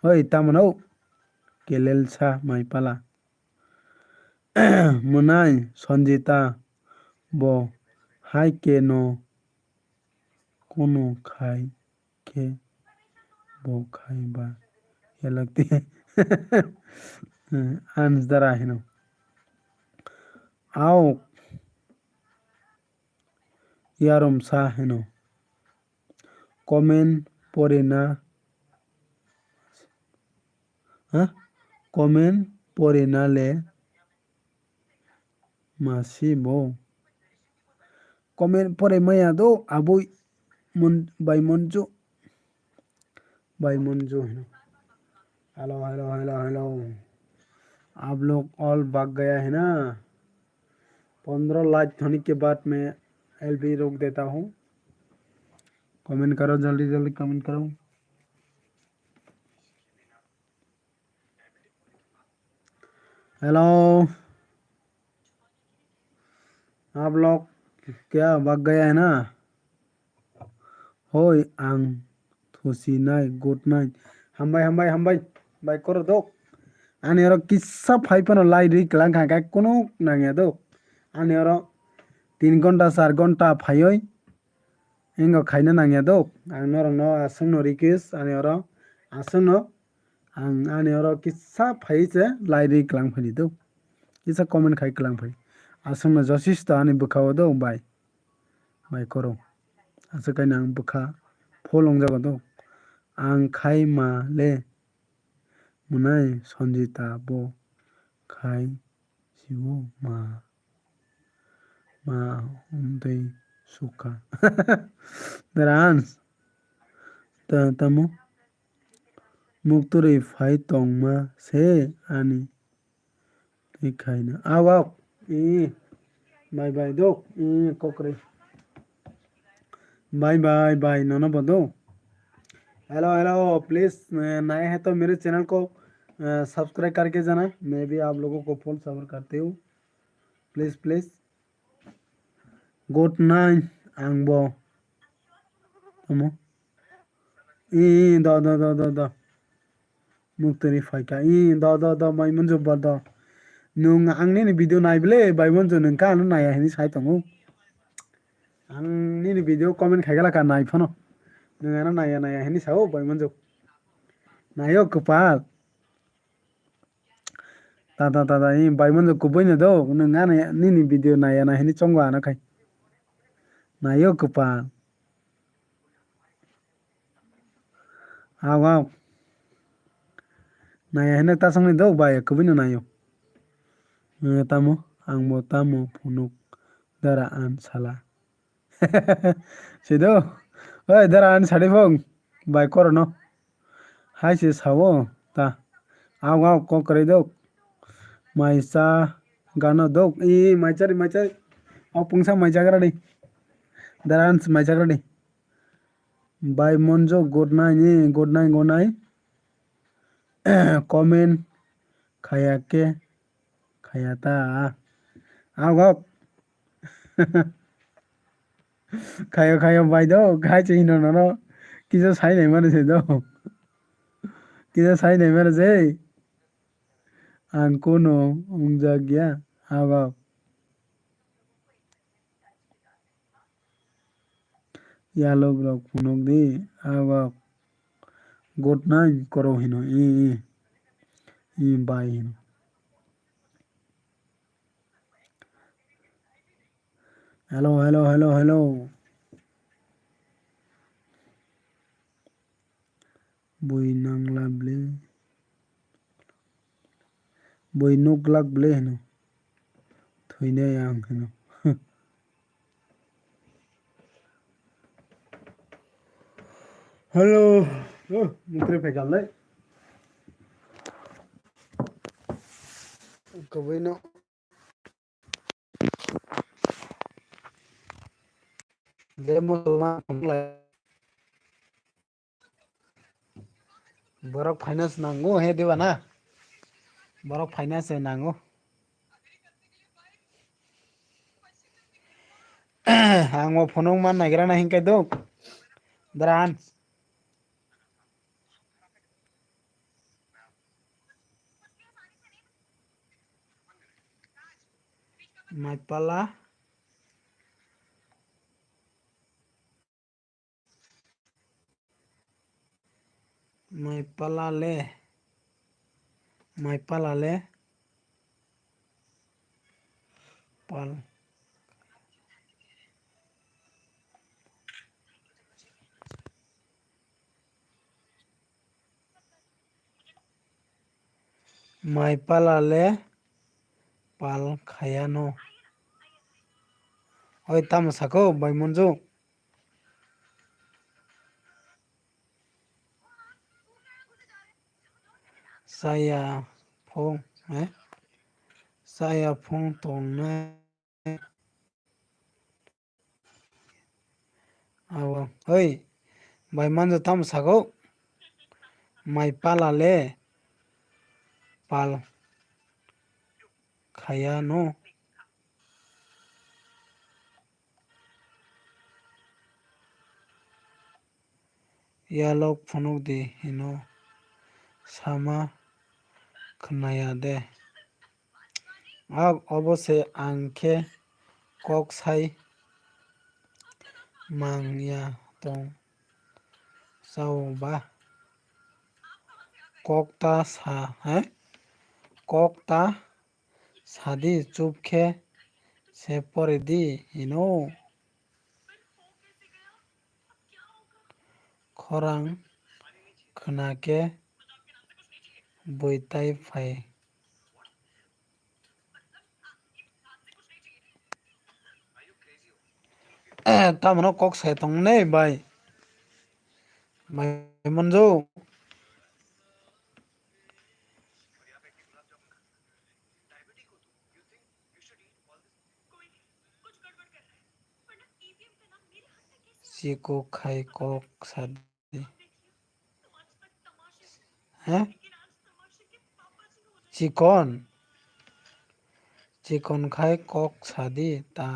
oi tamano kelel sa mai pala munai sonjita bo hai ke no kono khai ke bo khai ba ये लगती है answer आहे ना आओ यारम सा है ना comment परे ना हाँ कमेंट परे ना ले मासी बो कमेंट परे मया दो अबो मन बाई मंजो है ना हेलो हेलो हेलो हेलो आप लोग ऑल भाग गया है ना 15 लाइक होने के बाद मैं एलबी रोक देता हूँ कमेंट करो जल्दी जल्दी कमेंट करो हेलो आप लोग क्या भाग गया है ना होय आं थुसिनाय गुड नाइट हामबाय बाय करो दो आने और किस्सा फाइपन लाई री क्लां का कोनो नांगे दो आने और 3 घंटा 4 घंटा फायोय इंगो खाइना नांगे दो आं नरनो आसंग नो रिक्वेस्ट आने और आसंग नो आं आने और किस्सा फाइसे लाई री क्लां फनि दो किस्सा कमेंट खाइ क्लां फै आसंग नो जसिस्ता आने बुखाव दो बाय करो आसे काइन आं बुखा फलं जागो दो आं खाइ मा ले मुनाय संजिता बो खाइ सिवो मा उन्दै सुखा रान्स तमो मुक्तुरै फाइ तंग मा से आनि खाइना आव बाय दो कोकरे बाय नोनो बदो हेलो हेलो प्लीज नए हैं तो मेरे चैनल को सब्सक्राइब करके जाना मैं भी आप लोगों को फुल सपोर्ट करती हूँ प्लीज प्लीज गुड नाइट आंबो तमो द मुक्तरी फाइका द माइ मनजो बद नों आंनि भिडिअ नायबले बाय मनजो नोंका आनो नाया हिनि साइ तंगो आंनि भिडिअ कमेन्ट खाइगला का नाय फनो नोंगानो नाया हिनि साओ बाय मनजो नायो कपाल ता बाय मनजो कुबैनो दो नोंगा निनि भिडिअ नाया हिनि चंगो आनो खाइ nayo kepal. Aw aw. Naya hene ta sangni dok baya kubino nayo. Tamo angmo tamo punuk daraan sala. Sido. Oi daraan sadi phong. Bai koro no. Hai si sawo ta. Aw aw ko kare dok. Maisa gano dok. Maicari maicari. Aw pungsa maicagra di. Daraan maicagra di. Bai monjo good night ni good night good night. Komen khayake khayata. Aw aw. Khayo khayo bai do. Khai chi no no no. Kiso sai nei mane se do. Kiso sai nei mane se. Ang kono ungjagya. Aw aw. Yalo blok punok di. Aw aw. Good night koro hino. Bai hino. Hello hello hello hello. Bui nang lable. Bui nuk lak ble hino. Thuine yang hino. Hello. Mukre pegal đấy. Kawai no. Demo ma kumla. Borok finance nango he dewa na. Borok finance nango. Angmo phonong man nagira na hingkai dok. Daran. Maipala. Maipala le. Maipala le. Pal. Maipala le. Pal khayano. Oi tam sako bai monjo. Saya phong. Saya phong tong na. Aw oi. Bai monjo tam sako. Maipala le. Pal khayano. Yalok phonok di hino. Sama khnaya de. Ag obose angke kok sai mangya tong sauba kokta sa kokta sadi chupkhe se pore di hino khorang khnake boitai phai tamno kok sai tong nei bai mai monjo siko khai kok sadi chicken chicken खाए कक सादी ता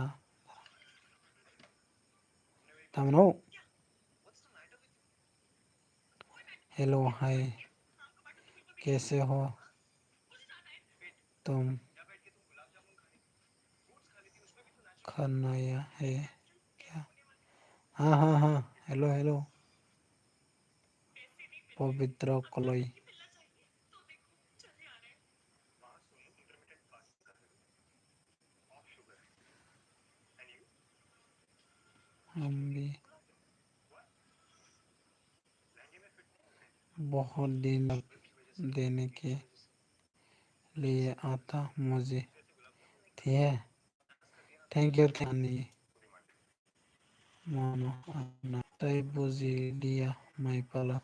तामनो hello hi कैसे हो तुम खाना है क्या हाँ हाँ हाँ हेलो हेलो पवित्र कलई हम भी बहुत दिन देने के लिए आता मुझे थी है थैंक यू नहीं मानो अपना तय बुझी लिया मैं पला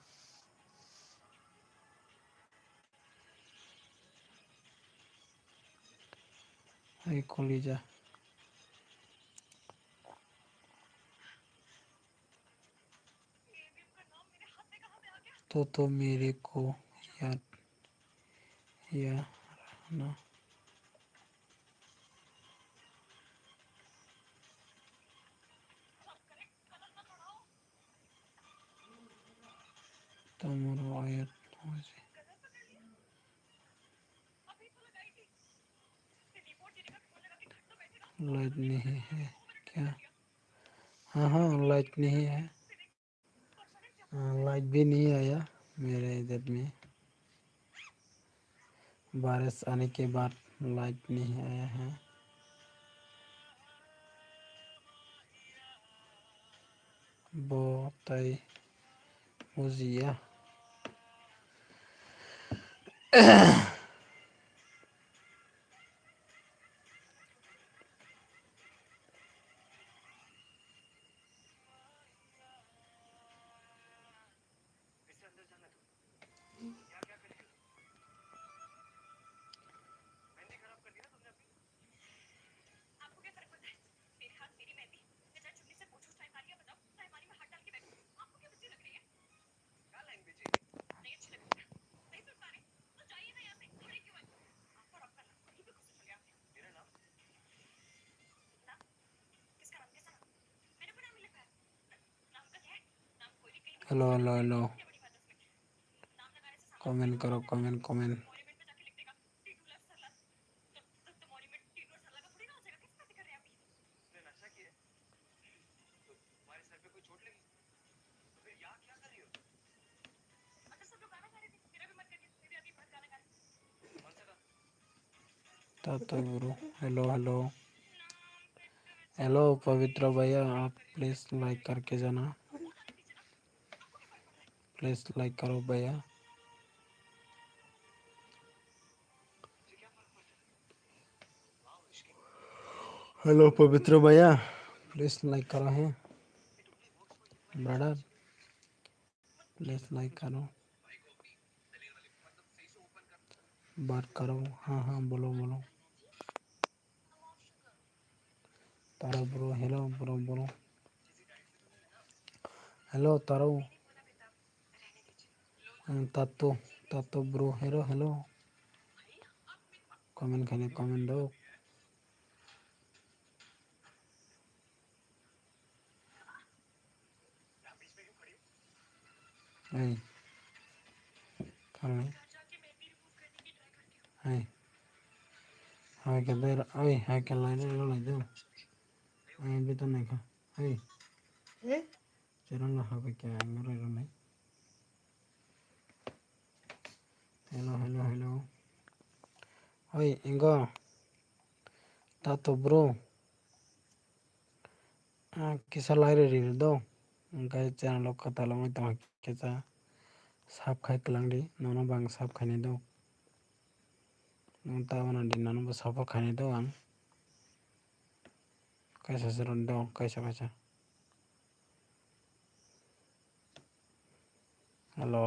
कलिजा तो मेरे को याद या ना तुम्हारा आयत मुझे लाइट नहीं है क्या हाँ हाँ लाइट नहीं है लाइट भी नहीं आया मेरे इधर में बारिश आने के बाद लाइट नहीं आया है बहुत मुझिया हेलो हेलो हेलो कमेंट करो कमेंट कमेंट गुरु हेलो हेलो हेलो पवित्र भैया आप प्लीज लाइक करके जाना प्लीज लाइक करो भैया हेलो पवित्र भैया प्लीज लाइक करो है ब्रदर प्लीज लाइक करो बात करो हाँ हाँ बोलो बोलो तारो ब्रो हेलो ब्रो बोलो हेलो तारो तातो तातो ब्रो हेलो हेलो कमेंट खाने कमेंट दो hey खाने hey हाय के देर ओए हाय के लाइन लो ले दो भी तो नहीं खा hey चरण ला हावे क्या एंगर रो नहीं हेलो हेलो हेलो ओए इंगो तातो ब्रो किसा लाइरे रील दो गाइस चैनल लोग कथा लंग तो किसा साफ खाई कलांगडी नोनो बांग साफ खाने दो नोंता वाना दिन नोनो साफ खाने दो आं कैसा सरण दो कैसा कैसा हेलो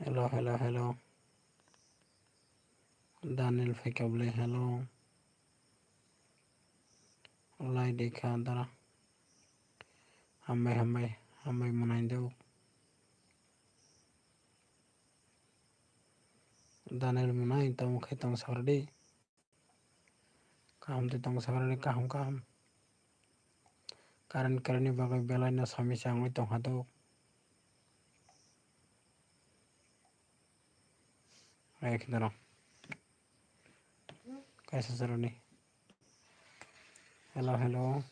हेलो हेलो हेलो दानिल फेकबले हेलो लाई देखा दरा हमें हमें हमें मनाई दो दानिल मनाई तो मुखे तंग सरडी काम ते तंग सरडी काम कारण करने बगै बेला न समीक्षा हुई तो हाथो एक दरा कैसे सरडी Hello, hello.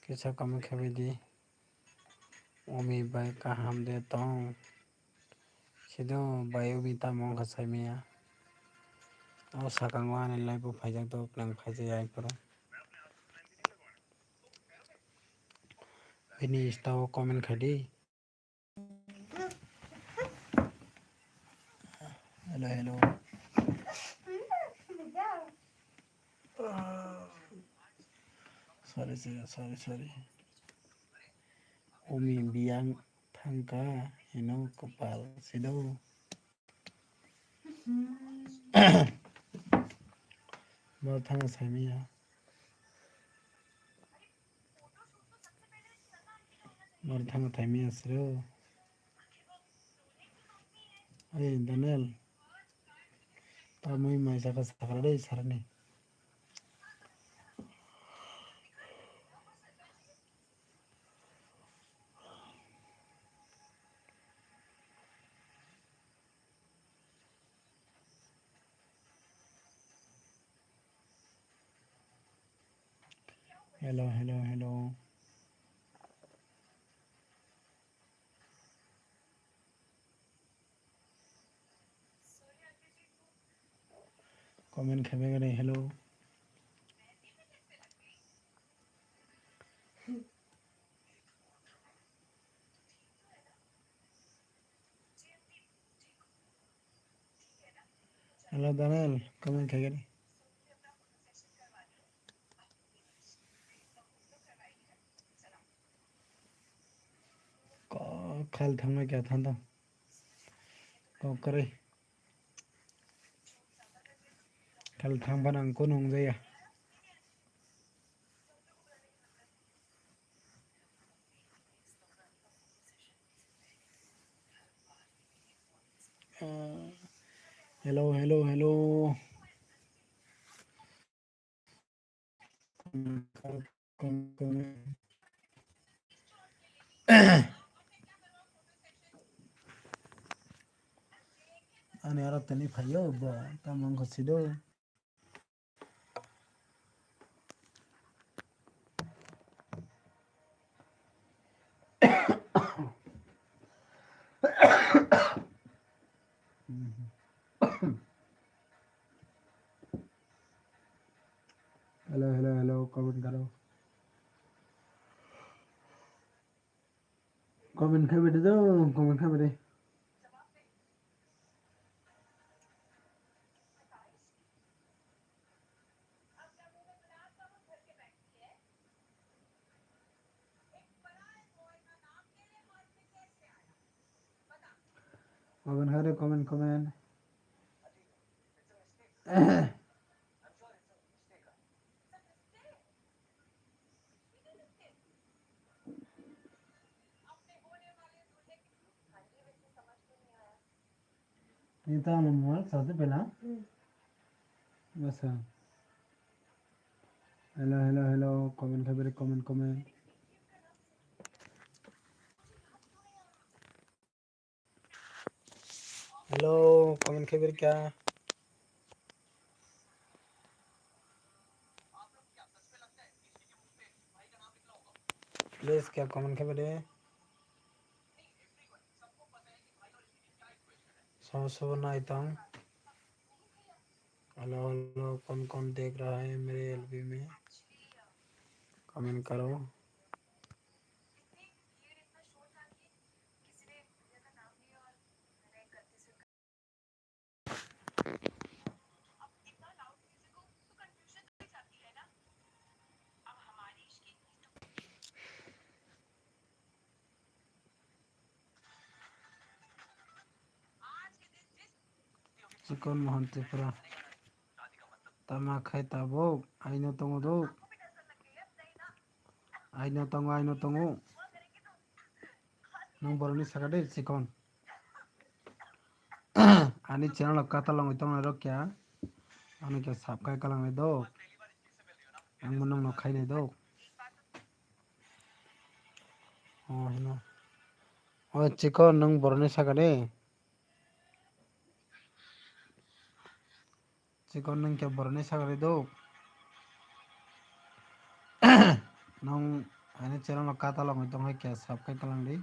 Kisa kami khabidi. Omi bai kaham de tong. Sido bai omi tamong kasai miya. O sakangwa ni lai bu phajak to nang phajai ai pro. Ini istaw comment khadi. Hello, hello. Sorry. Omi biang thangka kapal sido. Mau thang sai miya. Mau thang thai miya sido. Hey, Daniel. Tamui mai saka sakarade sarane. Hello. Comment khabe gane hello. Hello Daniel, comment khabe gane. Khal thangma kya thanda. Ko kare. Khal thang banang ko nong jaya. Hello. Ani ara tani phayo ba tamang khasido. Hello, comment karo. Comment khabe de do, comment khabe de. Comment khabe comment. Nita namual satu pela. Basa. Hello, comment khabe de comment. Hello, comment khabe kya? Please क्या comment khabe de. सब ना इतम. Hello कौन देख रहा है मेरे LB में comment करो. Chicken Mohan Tripura तमा खाई ताबो आइनो तंगो नंग बरनी सकade chicken ani channel kata long itong ro kya ani kya subscribe kalang do ang munong no khai ne do oh no oh chicken नंग बरनी सकade चिकन नंग क्या बरनी सकade do nong ane channel no kata long tong hai kya subscribe kalang di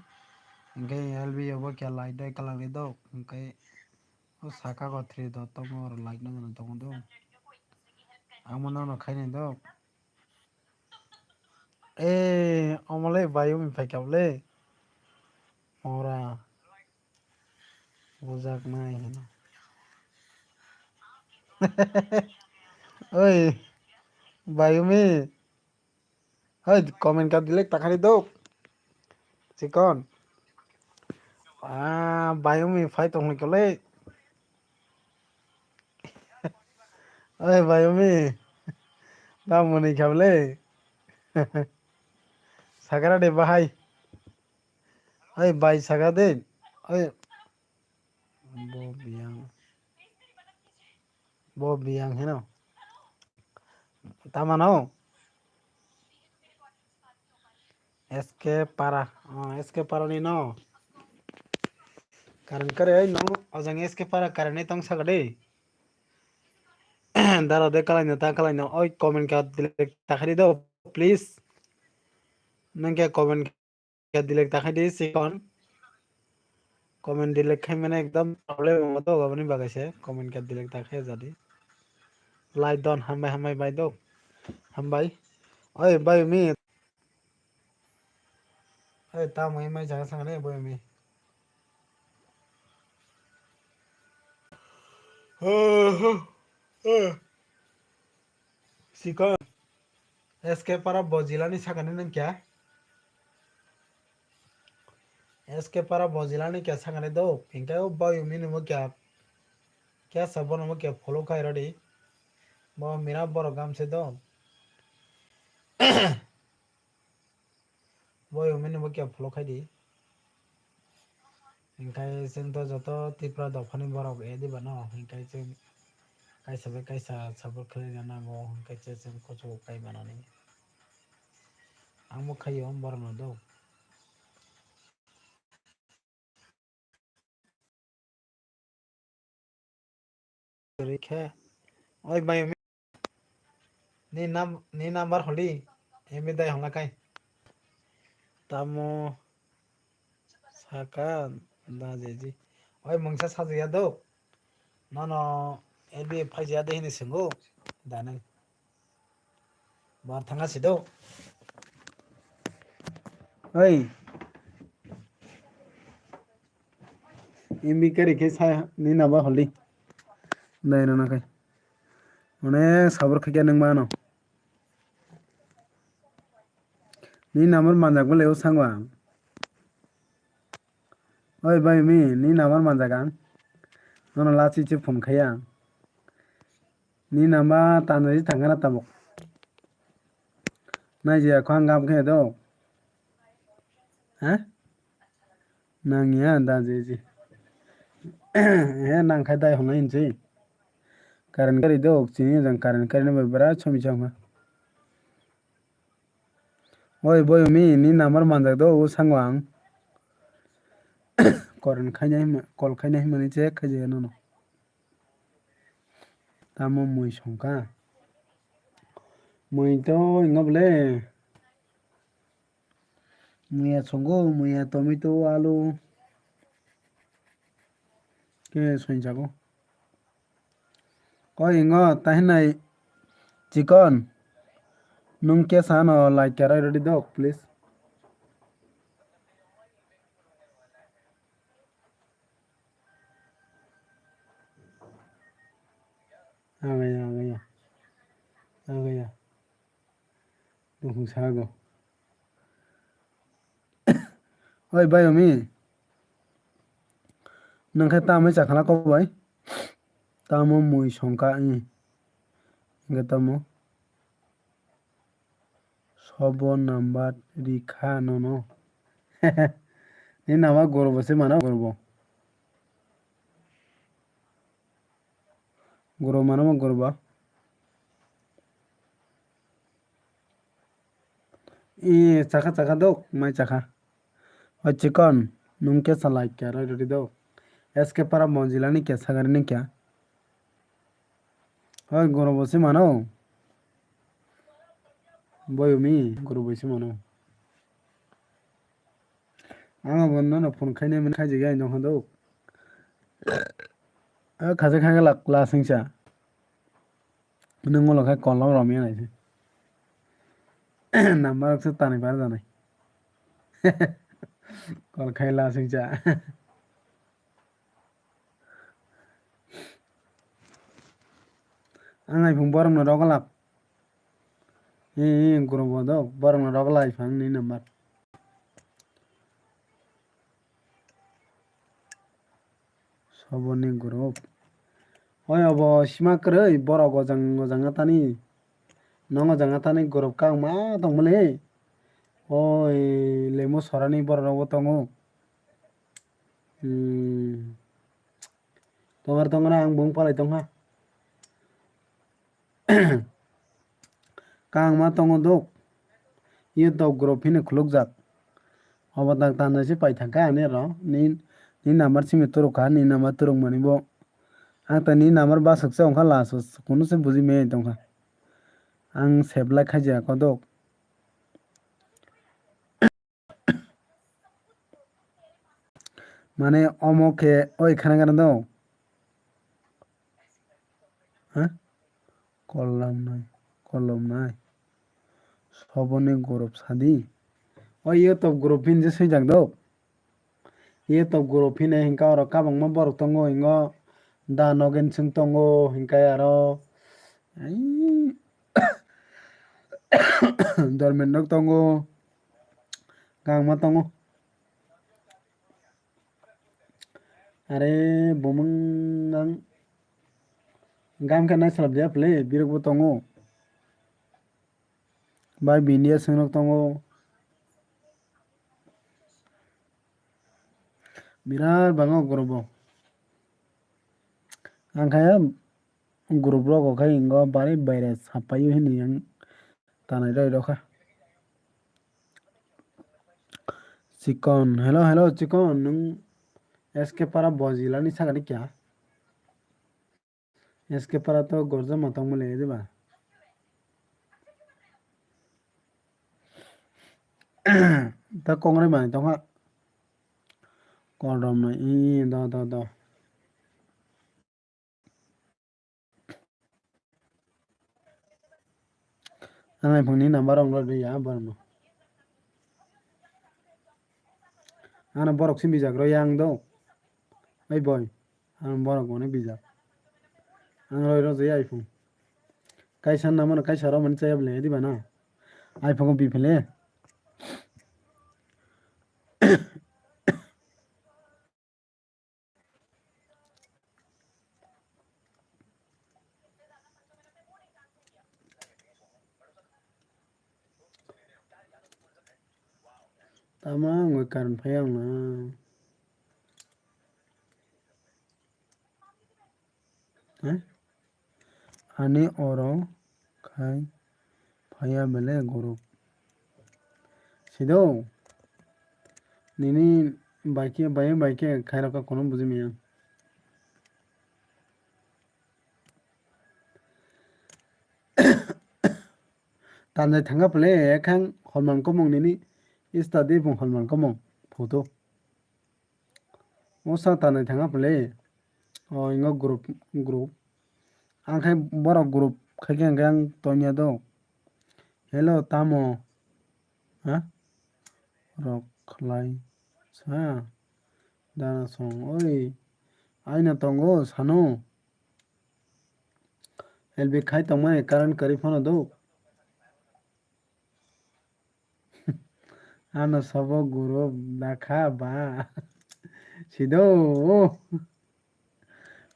ingke LB yobo kya like dai kalang di do ingke o saka ko 3 do tong or like no no tong do amo no khai ni do omole bayu mi phai kaule ora bujak nai hena oi bayu mi oi comment ka dilek takhari do chikon bayu mi phai tong kole oi bayu mi da moni khaule sagara de bahai oi bai saga de oi bo biang hena tamano SK para ni no karan kare no ojang SK para karan ni tong sagade daro de kalai no oi comment ka dilek takhari do please nangke comment ka dilek takhari di sikon comment dilek khai mane ekdam problem moto gabani bagase comment ka dilek takhari jadi like don hambai bai do hambai oi bai mi oi ta mai jaga sangane bai mi sikon SK para bojila ni sagane nang kya SK para bojila ni kya sagane do pinka o bai mi no क्या सबन mo क्या follow kai radi bo mira boro gam se do bo yumi mo क्या follow kai di इंखाय जों तो जतो तिप्रा दफानि बरक ए दिबा न इंखाय जों कायसा सापर्ट खालायनो नांगौ इंखायसो जों खस्थ' खाय बानानै आंबो खायो बरनो दो खे ओइ बाय ni number holi emi dai honga kai tamo saka da jeji oi mongsa sajiya do no ebi phaijiya de hini singo danang bar thanga sido oi emi kare ke sa ni number holi dai no na kai mane sabur khaya nang mano ni number manjak bole o sangwa oi bai mi ni number manjakan nono lachi che phone khaya ni number tanoi thangana tamo nai je khang gam khe do ha nang ya da jeji he nang khai dai honga inchi karan kari do chini jang karan kari no bara chomi chama oi boy mi ni number manjak do o sangwang koran khainai kol khainai mani che khaje no no tamo mui songka mui to ingable muya songo muya tomato alu ke soinjago ko ingo tahinai chicken nung ke sano like karai ready dog please आ गया दुखु सागो oi bayo mi nangkha tamai chakhala ko bai tamo mui songka inga tamo sobo number rikha no ni nama gorbo se mana gorbo goro mana mo gorba chaka dok mai chaka oi chicken nung ke salai kya ready dok SK para monjila ni kya sagari ni kya oi gorbo se mano बयमी गरबैसो मानो आङो बननो phone खायनो मोन खाजि गाय दं दौ खाजे खागे लासिंसा नों मलखाय कलम रमि नायसै नाम्बारसो तानि बार जानाय कल खाय लासिंसा आं आइफं बारंनो दावगालाक गरम बन्द बारंनो दावगाला आइफां नि नाम्बार सबरनि ग्रुप ओइ अब सिमा क्रै बर गजang gojang tani नंग जंगा तानि ग्रुप का मा दंमोनलै ओइ लेमु सरानि बर दङ तंगार तंगार आं बुं पालाय तंहा kang ma tongo dok ये तो ग्रुप ही ने खुलुक जाक अब तक ताने से पाई थका ने रो नी नंबर से में तो का नी नंबर तो मनी बो आं त नी नंबर बा सकसे ओंखा लास कुनु से बुझी में तंखा आं सेबला खाजा को दक माने अमके ओइ खाना गाना दो हाँ कलम नाय सबने ग्रुप सादी ओ ये तो ग्रुप इन जे सैजाक दो ये तो ग्रुप इन हिंका और का बंग बर तंगो हिंगो दा नगेन सिंह तंगो हिंका यारो धर्मेन्द्र तंगो गांमा तंगो अरे बुमंग आं गाम का नाय सलाब जाया प्ले बिरगबो तंगो बाय बिनिया सिंह तंगो बिराद बाङो ग्रुप आंखाया ग्रुप रग खाय इंगो बारे बायरे सापायो हिनि आं तानाय राय रखा चिकन हेलो हेलो चिकन नों एसके पारा बजिला नि सागानि क्या एसके पारा तो गोरजा मतंग मले देबा ता कोंगरे बाय तंहा कलरम ना इ द आंनाय फंनि नाम्बार अंग दैया बारनो आना बरक सिम बिजाक र आं दो ओइ बय आं बरक गने बिजाक आं रय रजै आइफं कायसा नामोन कायसा र मन चायबले दिबा ना आइफंग बिफले tama ngoi karan phayang na ani oro khai phaya bele guru sido nini baike khai raka kono buzi miya tanjai thanga pale ekhang holman komong nini study bung holman komong photo osa tanjai thanga pale o ingo group आंखाय बरक group खायके आं तनिया दो hello तामो हाँ रखलाय सा दाना सं ओइ आइना तंगो सानो एलबी खाय तंगमाय कारण करी फोन दो आना सब ग्रुप दाखा बा सिदो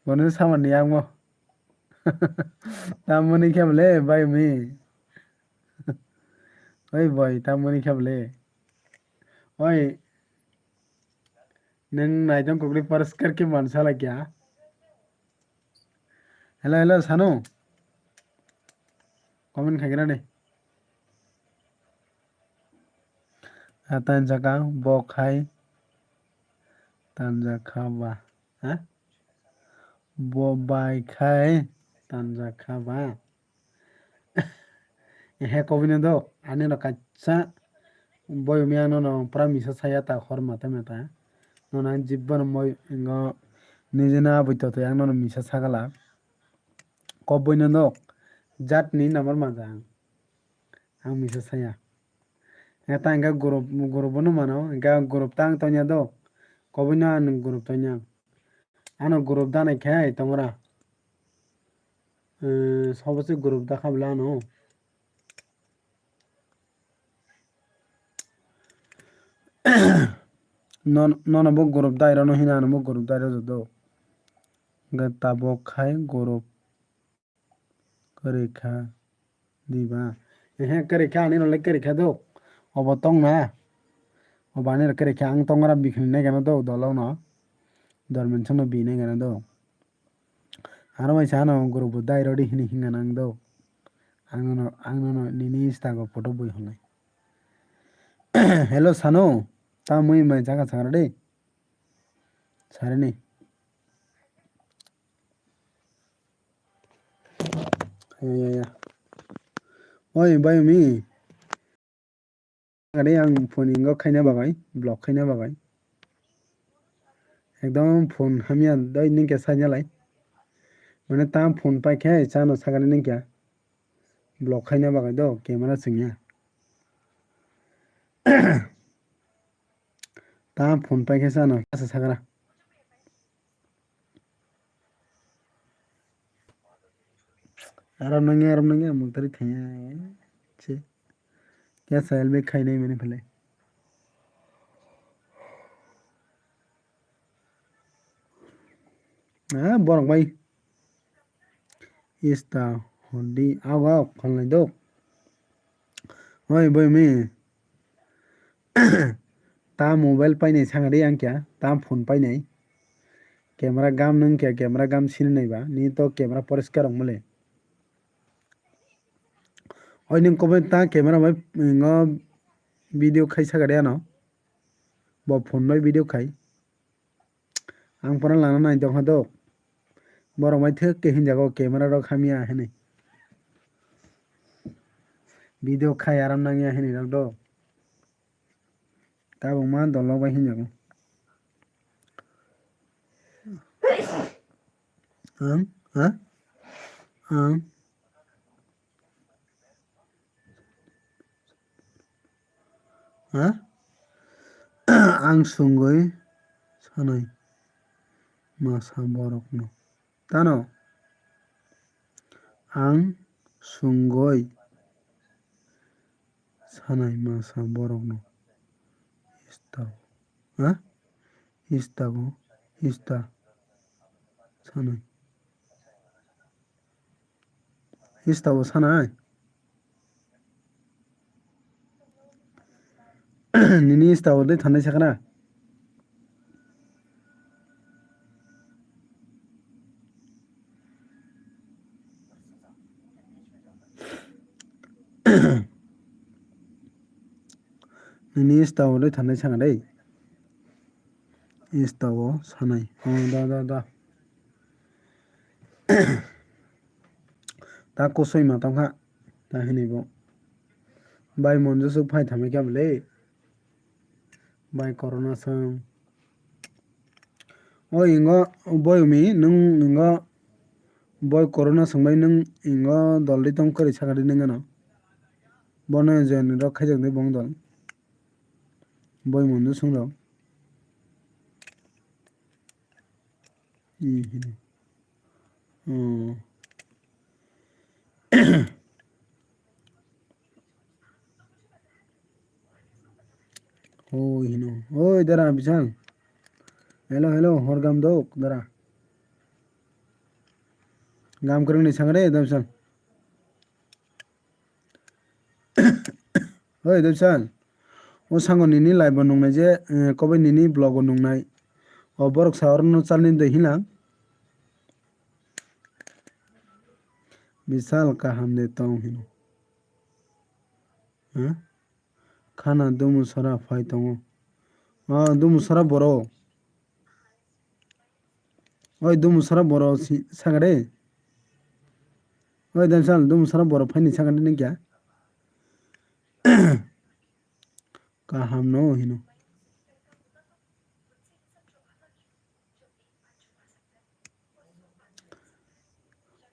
बनो सामाननि आंमो तामोनि खेबले बाय मी ओइ बय तामोनि खेबले ओइ नों नायदों कुकड़ी परस करके मनसाला क्या हेलो हेलो सानो कमेंट खागेरा दे तानजाका बखाय तानजाखाबा हाँ बायखाय तानजाखाबा he kobine do ani no kacha boy miano no pra misa saya ta hor mata mata no na jibban moy ngo nijena abito to yang no misa sagala kobine no jat ni namar maja ang misa saya eta enga gurup no mano enga gurup tang tonya do kobine an gurup tonya ano gurup dane khai tomra সবচেয়ে group দেখাবলা নো non bo group dairo no hina no bo group dairo do ga tabo khai group karikha diba he karikha ani no le karikha do obo tong na obani karikha ang tongra bikhne ne gana do dolo no dimension no bine gana do aro mai chano group dairo di hini hinga nang do ang no nini sta go photo boi honai hello sano ta mui mai jaga chara de sare ni ya oi bai mi আরে আং phone ইঙ্গ খাইনা বাগাই block খাইনা বাগাই একদম phone হামিয়া দই নিকে সাইনালাই মানে তা phone পাই খাই চানো সাগানি নিকে ব্লক খাইনা বাগাই দো ক্যামেরা সিংয়া তা ফোন পাই খাই চানো আছে সাগারা আরাম নঙ্গে মুতরি খাইয়া ছে क्या साल में खाई नहीं मैंने पहले हाँ बोरक भाई इस्ता होंडी आओ खोल नहीं दो ओए बोय मैं ता मोबाइल पाई नहीं सांग रही आं क्या ता फोन पाई नहीं कैमरा गाम नंग क्या कैमरा गाम सीन नहीं बा नहीं तो कैमरा परिष्कार होंगे ले ओए निंग को ता कैमरा में इंगो वीडियो खाई सगड़े आनो बो फोन में वीडियो खाई आं परा लाना नहीं दो हाँ दो बोरो मैं थे के हिंजा को कैमरा रो खामिया है नहीं वीडियो खाई आराम नंगे है नहीं दो तब मान दो लोग वहीं जाओ हाँ हाँ हाँ हाँ आं सुंगोई सानाय मासा बरकनो तानो आं सुंगोई सानाय मासा बरकनो इस्ता हाँ इस्तागो इस्ता सानाय इस्तागो सानाय निनी इस्तागो दे थानाय साकना निनी इस्तागो दे थानाय सागा दे इस्तागो सानाय दा ता कोसोय माताखा ता हिनिबो बाय मनजोसो फाय थामे क्याबले बाय कोरोना सं ओ इंगो बय मी नों इंगो बय कोरोना संबाय नों इंगो दलदि तम करि सागादि नोंगनो बनो जेन रखाय जंदे बंग दल बय मनजो संदो Oh, you know. Oh, dara Bichal. Hello, Horgam dok dara. Gam करने संगरे दमसल. ओए दमसल. ओ संगो निनी लाइव नंगनाय जे कबे निनी ब्लॉग नंगनाय. ओ बरक सावरन चालनि दे हिला. विशाल का हम देता हूँ हिनो. हाँ? खाना दुमु सरा फाइता हूँ. हाँ दुमु सरा बरो. ओए दुमु सरा बरो संगरे. ओए दमसल दुमु सरा बरो फाइनी संगरे नहीं क्या? kaham no hino.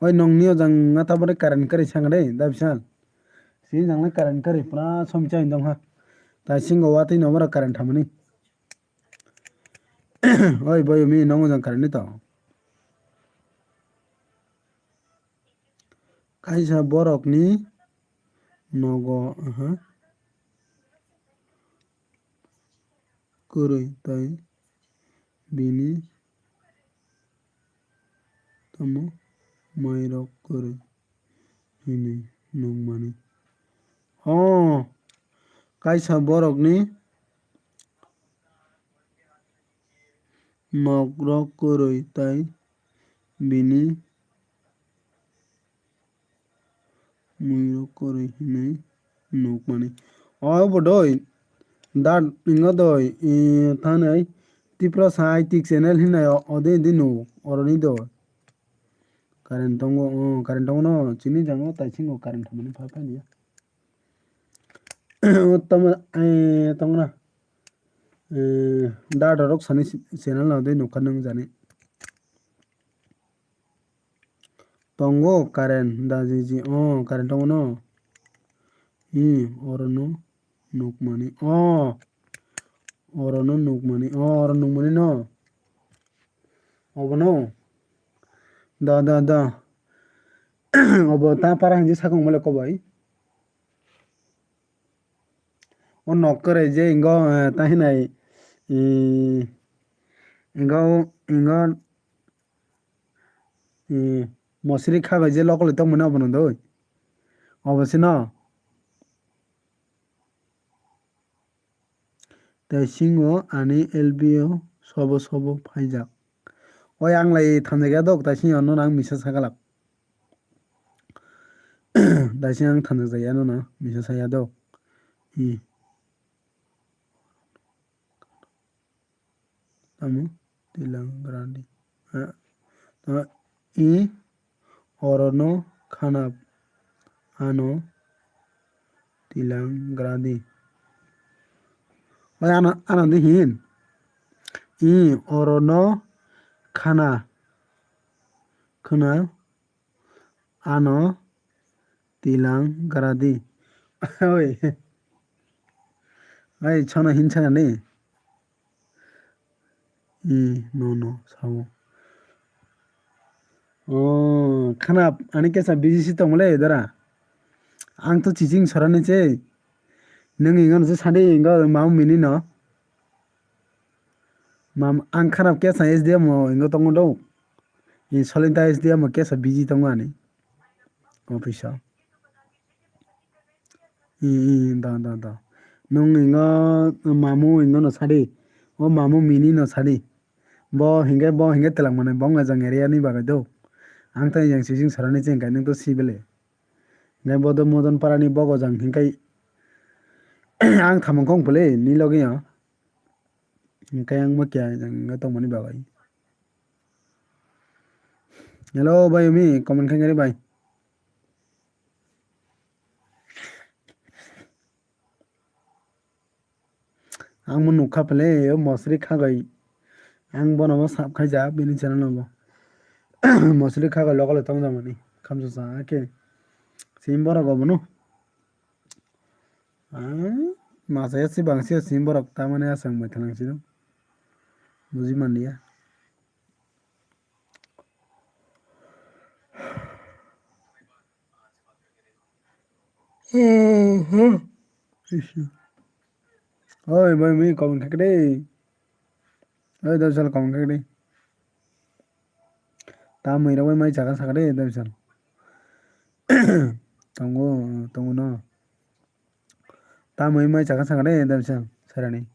Oi nong niyo jang ngata bore karan kari sang dei da bisal. Si jang na karan kari pura som chai dong ha. Ta singo wati no mara karan thamani. Oi boy mi nong jang karan ni to. Kaisa borok ni nogo kurui tai bini tamo mairok kurui ini nongmani. Oh, kaisa borok ni nogrok kurui tai bini mairok kurui ini nongmani. Oh bodoi dat ingo doi thanai tipra saitik channel hinai ode di no oroni do. Karen tongo no chini jango tai singo karen thamani pha pha niya. Tama tongo na da rok sani channel na de nukan nang jani. Tongo karen da ji karen tongo no orono nukmani orono nukmani orono nukmani no obono da obo ta para hanji sakong mole ko bai o nokkore je ingo ta hinai ingo mosri khaga je lokole tong mona bono doi obosino tai singo ani LBO sobo phaijak oi anglai thamjagya dok tai singo no nang misa sagalak dai sing ang thamjagya no na misa saya dok tamo tilang grandi orono khanap ano tilang grandi oi ana di hin orono khana ano tilang gradi oi chona hin changa ni no sao khanap ani kesa busy si tongmole dara ang to chiching sorani che nang ingon se sadi ingo mam mini no mam ang khanap kesa SDM ingo tongo do solinta SDM kesa busy tongo ani office da nong ingo mamu ingo no sadi o mamu mini no sadi bo hinge telang mane bong jang area ni bagai do ang ta yang chiching sorani che ngai nang to sibele ngai bodo modon parani bogo jang hingkai ang thamang kong pele ni logi ya hingkai ang ma kya jang ga tong mani bagai hello bhai mi comment khan gari bhai ang mo nukha pele o mosri khagai ang bono mo sap khai ja bini channel no mosri khagai lokale tong jamani khamsa sa ke sim bora go bono masa si bangsi sim bora ta mane asang mai thanang si buji mania oi bhai mi comment khak dei oi da sal comment khak dei ta mai ra mai jaga sak dei da sal tongo no ta mai jaga sak dei da sal sarani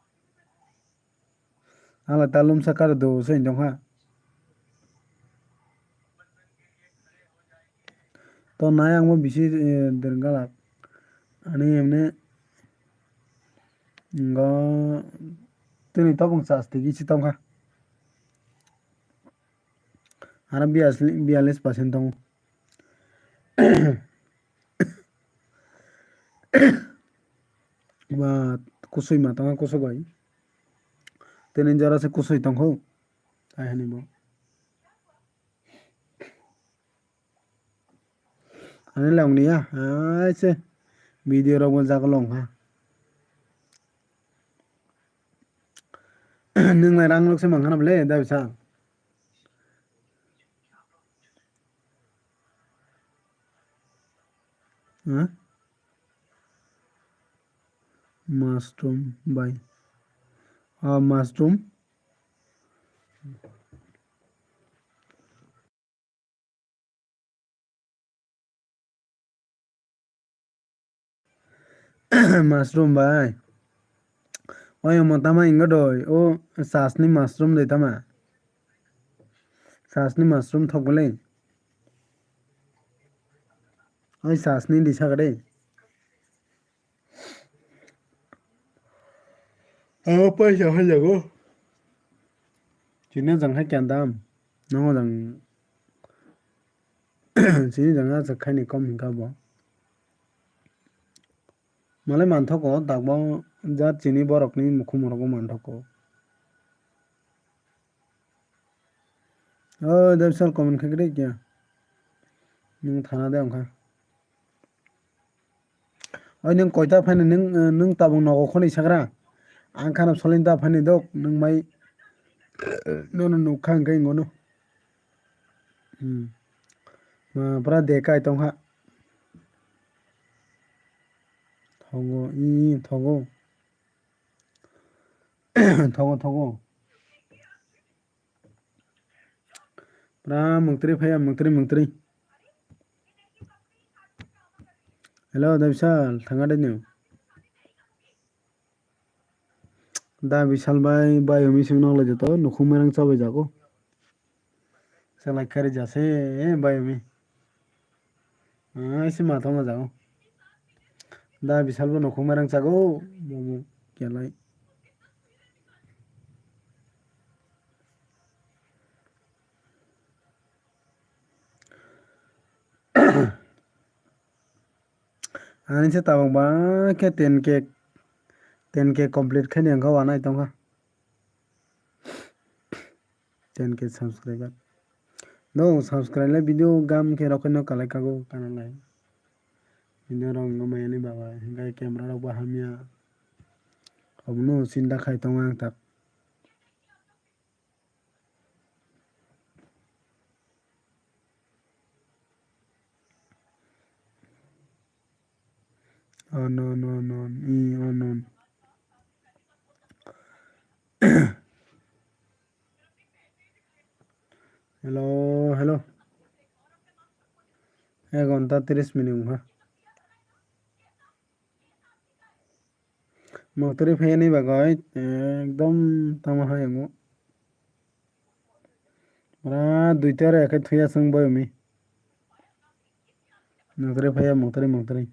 ala talum sakar do sai dong ha to na yang mo bisi dergalak ani emne go tuni topong chas tigi chitong ha ara 42% tong ba kusui ma tonga kusugoi tenin jara se kusui tongho ai hani bo ani long ni ya ai se video ro bon jagalong ha nung lai rang lok se manghana ble da bisa ha mushroom by mushroom mushroom by oy mo tama inga doi o sasni mushroom de tama sasni mushroom thokbele oy sasni disa gade paisa hai jago chine jang hai kyan dam no jang chini jang a chakhai ni kom hinka bo malai manthoko dakbo ja chini borok ni mukhum rogo manthoko dabsal comment khagre kya nung thana de angkha oy nung koita phane nung tabung nogo khoni sagra ang khana solinta phane dok nung mai no no no khang kai ngono pra de kai tong ha thogo i thogo thogo thogo pra mungtri phaya mungtri mungtri hello dabsal thanga de new da bisal bai bai mi sing nong le to nukhung merang chabai jago salai khari jase bai mi isi ma thoma jago da bisal bo nukhung merang chago momo kelai ani se tabang ba ke 10k complete khani angka wanai tongka 10k subscriber no subscribe la video gam ke rokono kalai kago kana lai video rong ngamai ani baba hingai camera rok bahamia obno sinda khai tonga ang tak on on hello 1 ঘন্টা 30 minute ha motori phayani bagoi ekdom tama hayango ra duitar ekai thuya sung boy mi motori phaya motori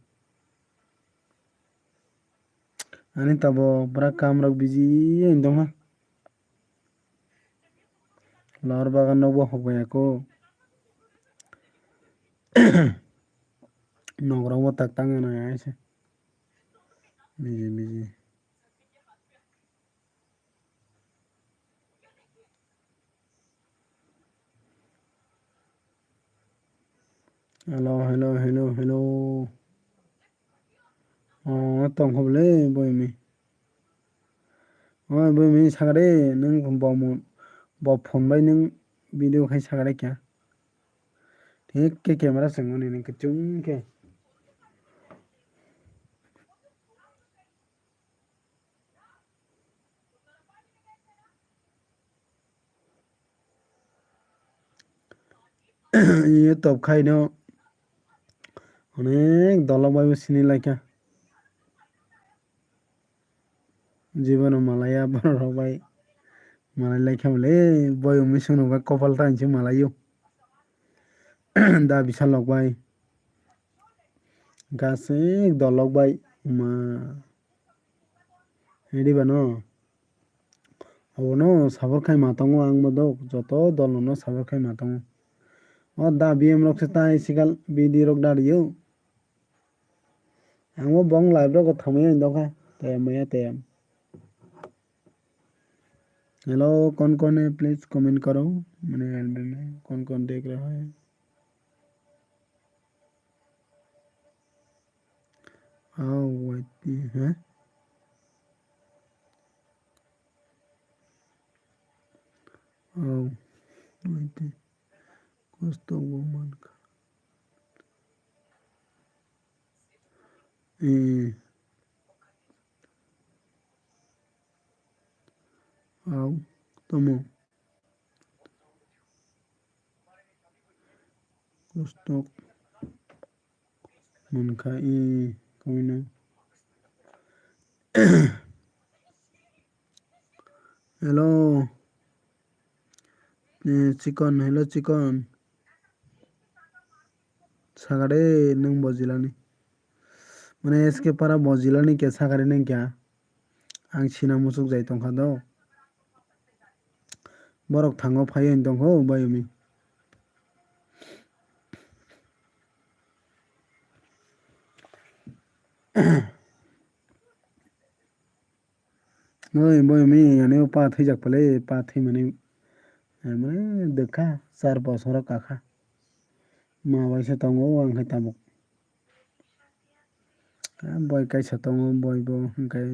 ani tabo pra kam rok biji endong ha lor bagan no bo hokbai ako nogrong bo tak tang na aise biji hello tong hoble boy mi boy mi sagare nung bo phone bai nung video khai sagare kya ठीक के camera संग ने के chung के ये तब खाई no অনেক দলবাই চিনি লাইকা জীবন Malaya বড়বাই মালাই লাইকা বলে বয় mission বা কপাল টানছে মালাইও da বিশাল লগবাই গাছে দলবাই মা হেডি বানো অবনো সাবর খাই মাতাঙ্গো আং মদো যত দলনো সাবর খাই মাতাঙ্গো ও da বিএম রক সে তাই সিগাল বিডি রক দাঁড়িয়েও আঙো বং লাইভ রক থামে দখা তেম हेलो, कौन कौन है प्लीज कमेंट करो। मैंने एल्बम में कौन कौन देख रहा है। आओ वही है। आओ वही कुछ तो वो मन का ए, आओ तुम कुछ तो मन का कोई ना। हेलो चिकन, हेलो चिकन सागारे नों बजिलानि माने इसके पारा बजिलानि क्या सागारे नों क्या आं सिना मुसुक जाय तंखा दो बरक थांगो फायो दंखौ बायोमि ओइ बायोमि याने पा थैजाकपालै पा थैमाने माने दोखा 4 बছर काखा माबायसो दङ आंखाय तामुक बय कायसा दङ बयबो ओंखाय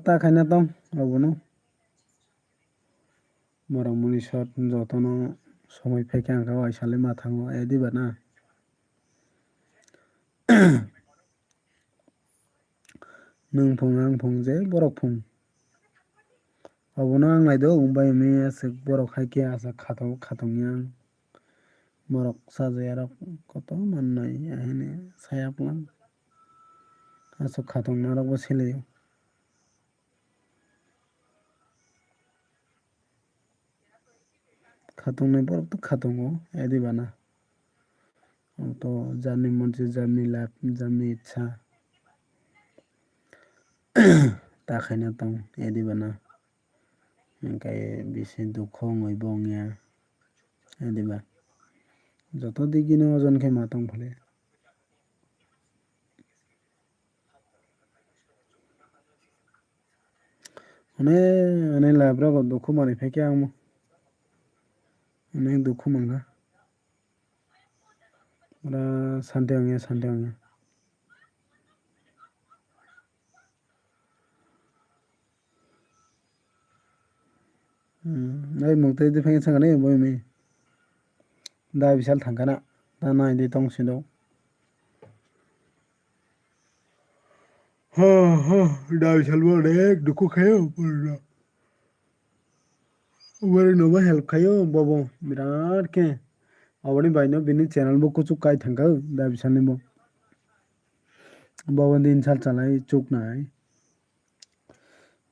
ताखायना दं रावबोनो बरं मनिसत जतनो समय फैखे आंखा वायसाले मा थाङो एदिबाना नों फुं आं फुं जे बरक फुं रावबोनो आं नायदो बायोमि आसो बरक हायखे आसा खाथंनि आं बरक साजायारक कत माननाय आहेने सायाफ्लां आसो खाथंनारकबो सेलायो खातंनाय बरकतो खातंगो एदिबाना तो जारनि मर्जी जारनि लाइफ जारनि इच्छा ताखायना दं एदिबाना ओंखाय बेसे दुख ngयबो ongya एदिबा যত দিকিনো অজনকে মাতং ফলে अने लाइफ्राव दुख माने फैके आं अनेक दुख मंगा रा सानते आंगे ओइ मुक्ति दि फैके सांगाने बयमी दा बिसाल थांखाना दा नायदि तंसिदौ दा बिसालबो अनेक दुखु खायो ओरैनोबो हेल्प खायो बाबो बिराद के आवनि बायनो बिनि चैनल बो कुछ काय थांखो दा बिसालनि बो बाबो दिन साल चालाय चुक नाय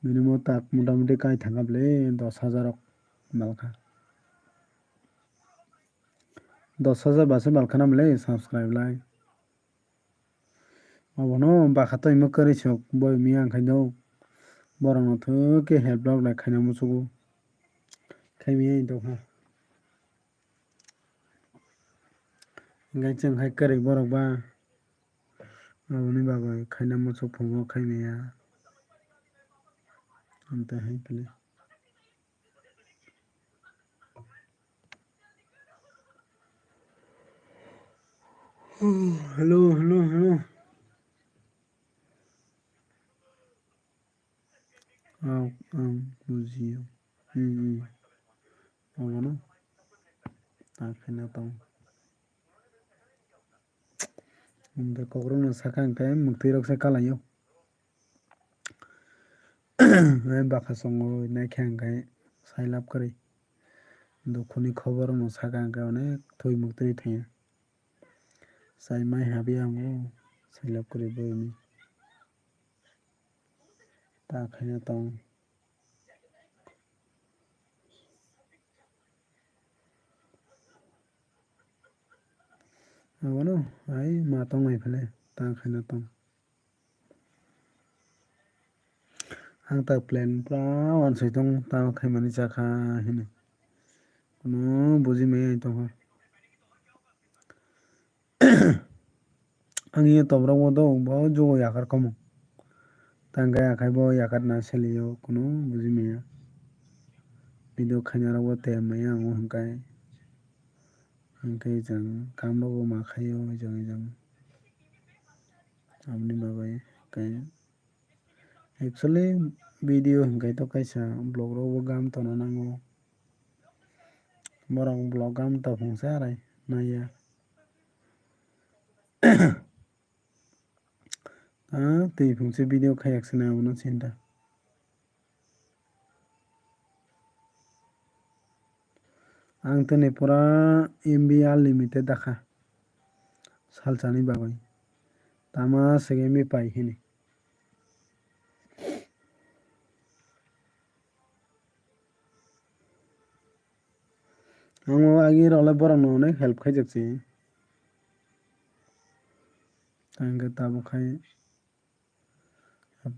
बिनिमो ताक मोटामुटी काय थांगाबले 10,000 मालखा 10,000 बासो मालखानामले साबसक्राइब लाय माबनो बाखातो इमो करिसक बय मि आंखायनो बरंनो थोके हेल्प लक लाय खायना मुसुगु खायमि दहा गायचों हाय करे बरकबा आवनि बागै खायना मुसुक फुङो खायनाया अन्ते हाय पले हेलो हेलो हेलो आं बुजियो माबानो ताखायना दं उमदे कग्रनो साखा ओंखाय मुक्ति रखसे कालायो बाखा संगो नायखे ओंखाय साइलाब करी दुखुनि खबर नो सागा ओंखाय अनेक थुइ मुक्ति थायो साइ माइ हाबि आंगो साइलाब करी बयमी ताखायना दं माबानो हाय मा दं नायफाले ताखायना दं आं ता प्लेन पुरा वानसै दं ता खायमानि जाखा हिनो कुनु बुजि माइ दंह आंनि तब्राव दं बहुत जुग याकार कम तांगाय आखाय बो याकार ना सेलियो कुनु बुजि माया video khainarok tem maya hingkai jang kamrogo ma khaio jang amoni babai kai actually video hingkai to kaisa blog rogo gam tono nango borok blog gam topung sarai naya tui phungse video khayak sene abono sinta ang to ni pura MB unlimited dakha salchani bagoi tama sege MB pai hini ang agi role borok no onek help khaijakchi tangke tabo khai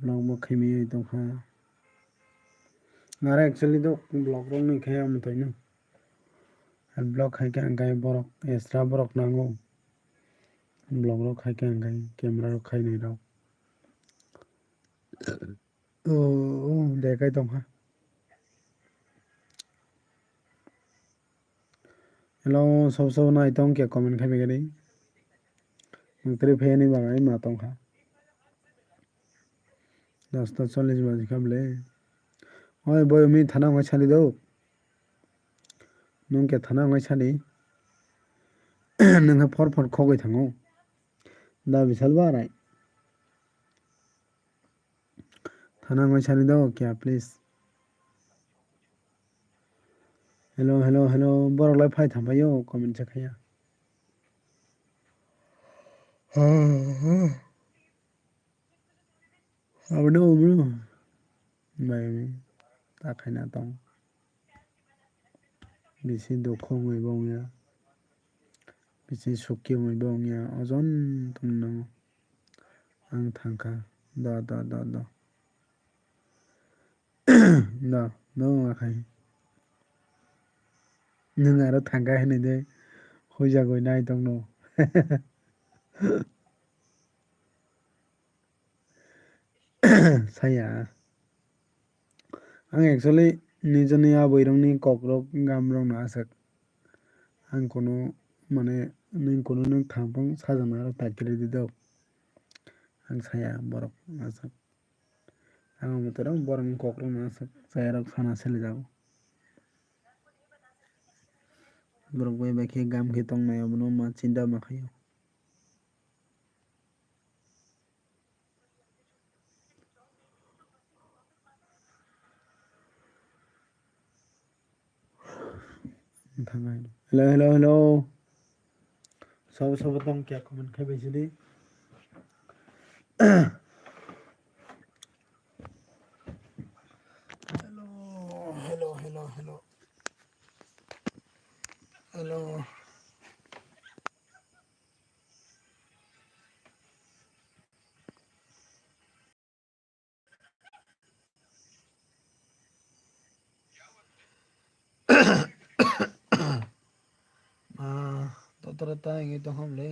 blog bo khaimiyoi tongkha ngara actually to blog rok ni khai amotai no blog khai ke angkai borok extra borok nango blog rok khai ke angkai camera rok khainai rok dekai tongkha hello sob nai tong ke comment khai begari nongtri pheni bagai ma tongkha 10:40 baji khamle oi boy mi thana ngai sali do nong ke thana ngai sali nongha for khogoi thango da bisal barai thana ngai sali do kya please hello borok lai phai thambayo comment se khaya abno bro bai ta khaina tong bisi dukho ngoi bongya bisi sukhi ngoi bongya ojon tumno ang thangkha da no akhai nung aro thangkha hene de hoijagoi nai tongno saya ang actually nijoni aboirokni kokrok gamrok no asak ang kono mane ning kono nung thangpang sajana aro takiri didok ang saya borok asak ang motoro borok ni kokrok no asak sayarok sana selijago borok bai bai khe gam khe tongnai abono ma chinta ma khaio hello sob tong kya comment khai baisili hello totorata ingi to hamle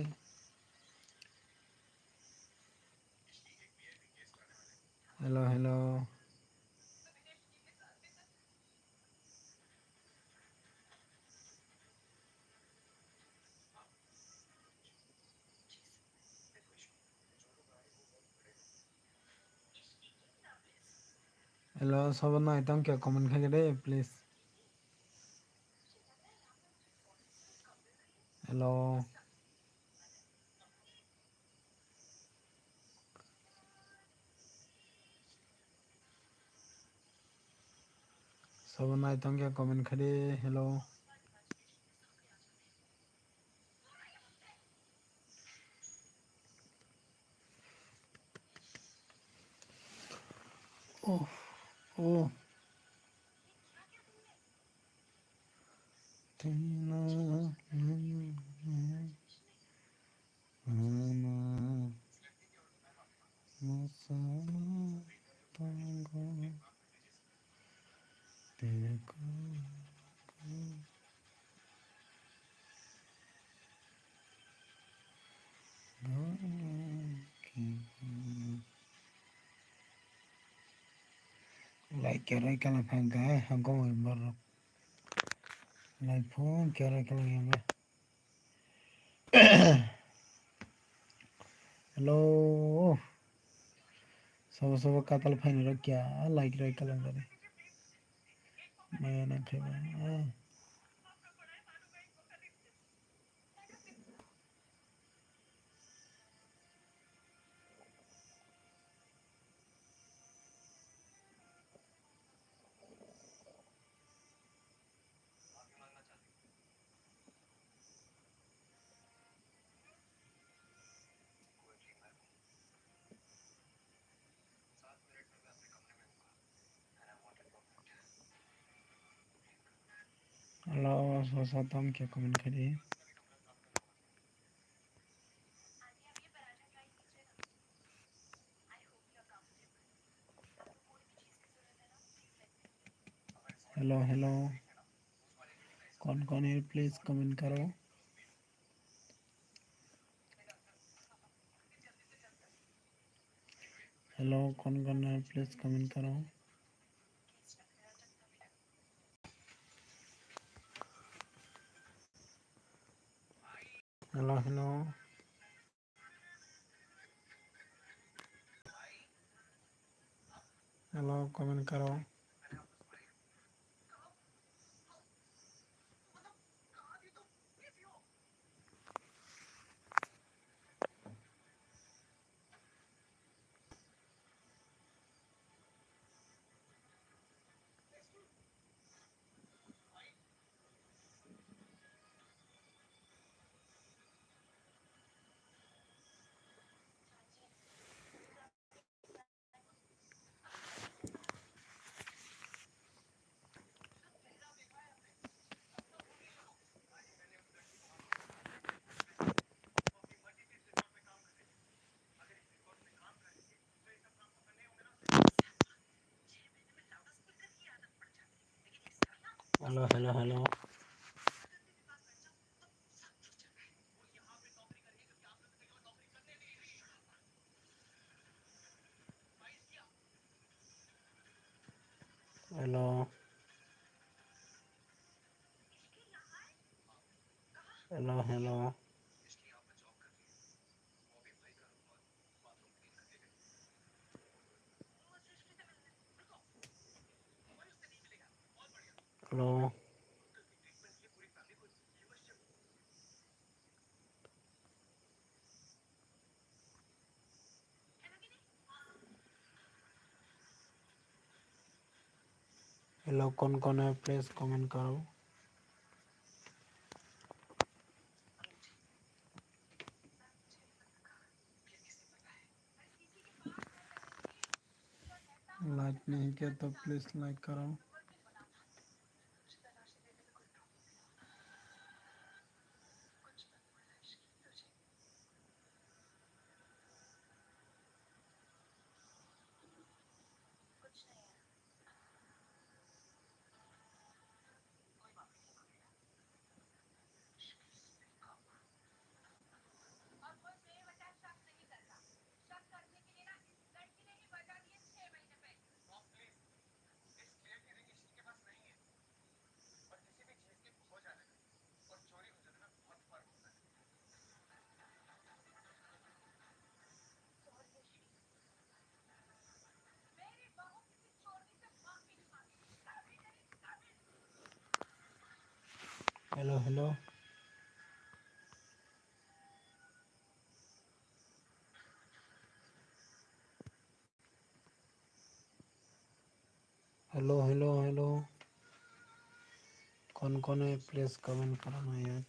hello sob nai tong kya comment khai de please hello sob nai tong kya comment khai de hello oh like kya rai kala phang ga hangko borok life हो क्या रखा गया मैं hello सब सब कातल fine र क्या लाइक रे कलंदर मैं ना फेवा हेलो सोसा तुम क्या कमेंट करिए हेलो हेलो कौन है प्लीज कमेंट करो हेलो कौन है प्लीज कमेंट करो हेलो हेलो हेलो कमेंट करो hello hello hello hello hello hello hello hello कौन है प्लीज कमेंट करो लाइक नहीं किया तो प्लीज लाइक करो hello hello hello hello hello कौन है प्लीज कमेंट करो ना यार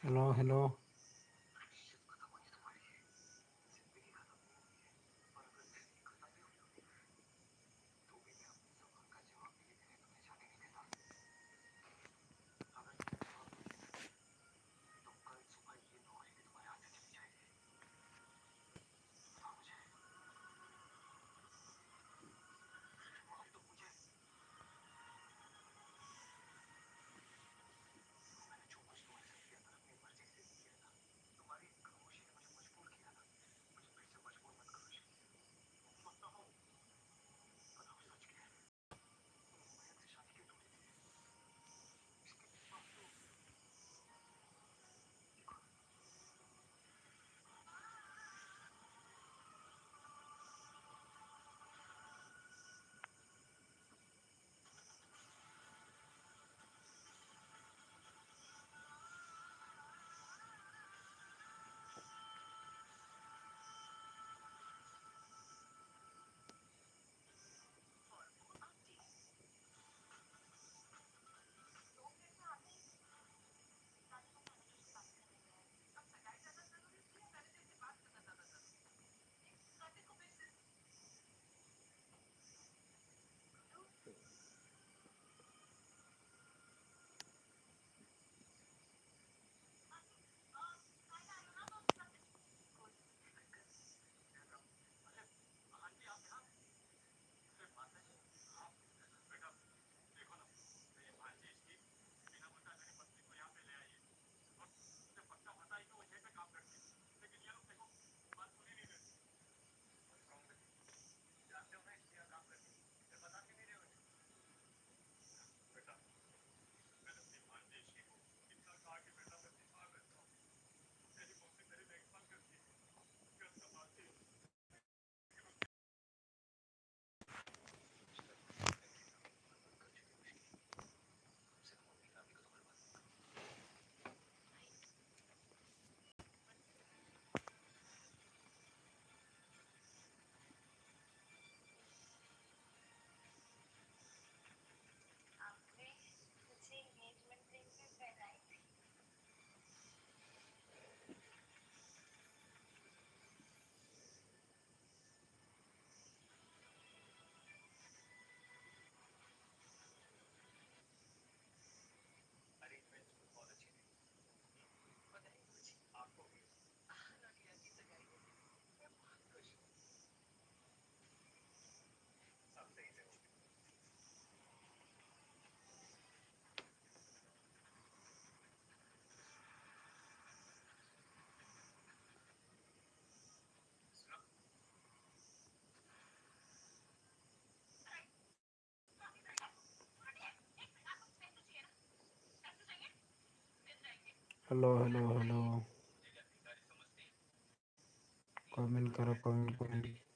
hello hello. Hello hello hello. Comment करो, कमेंट कमेंट।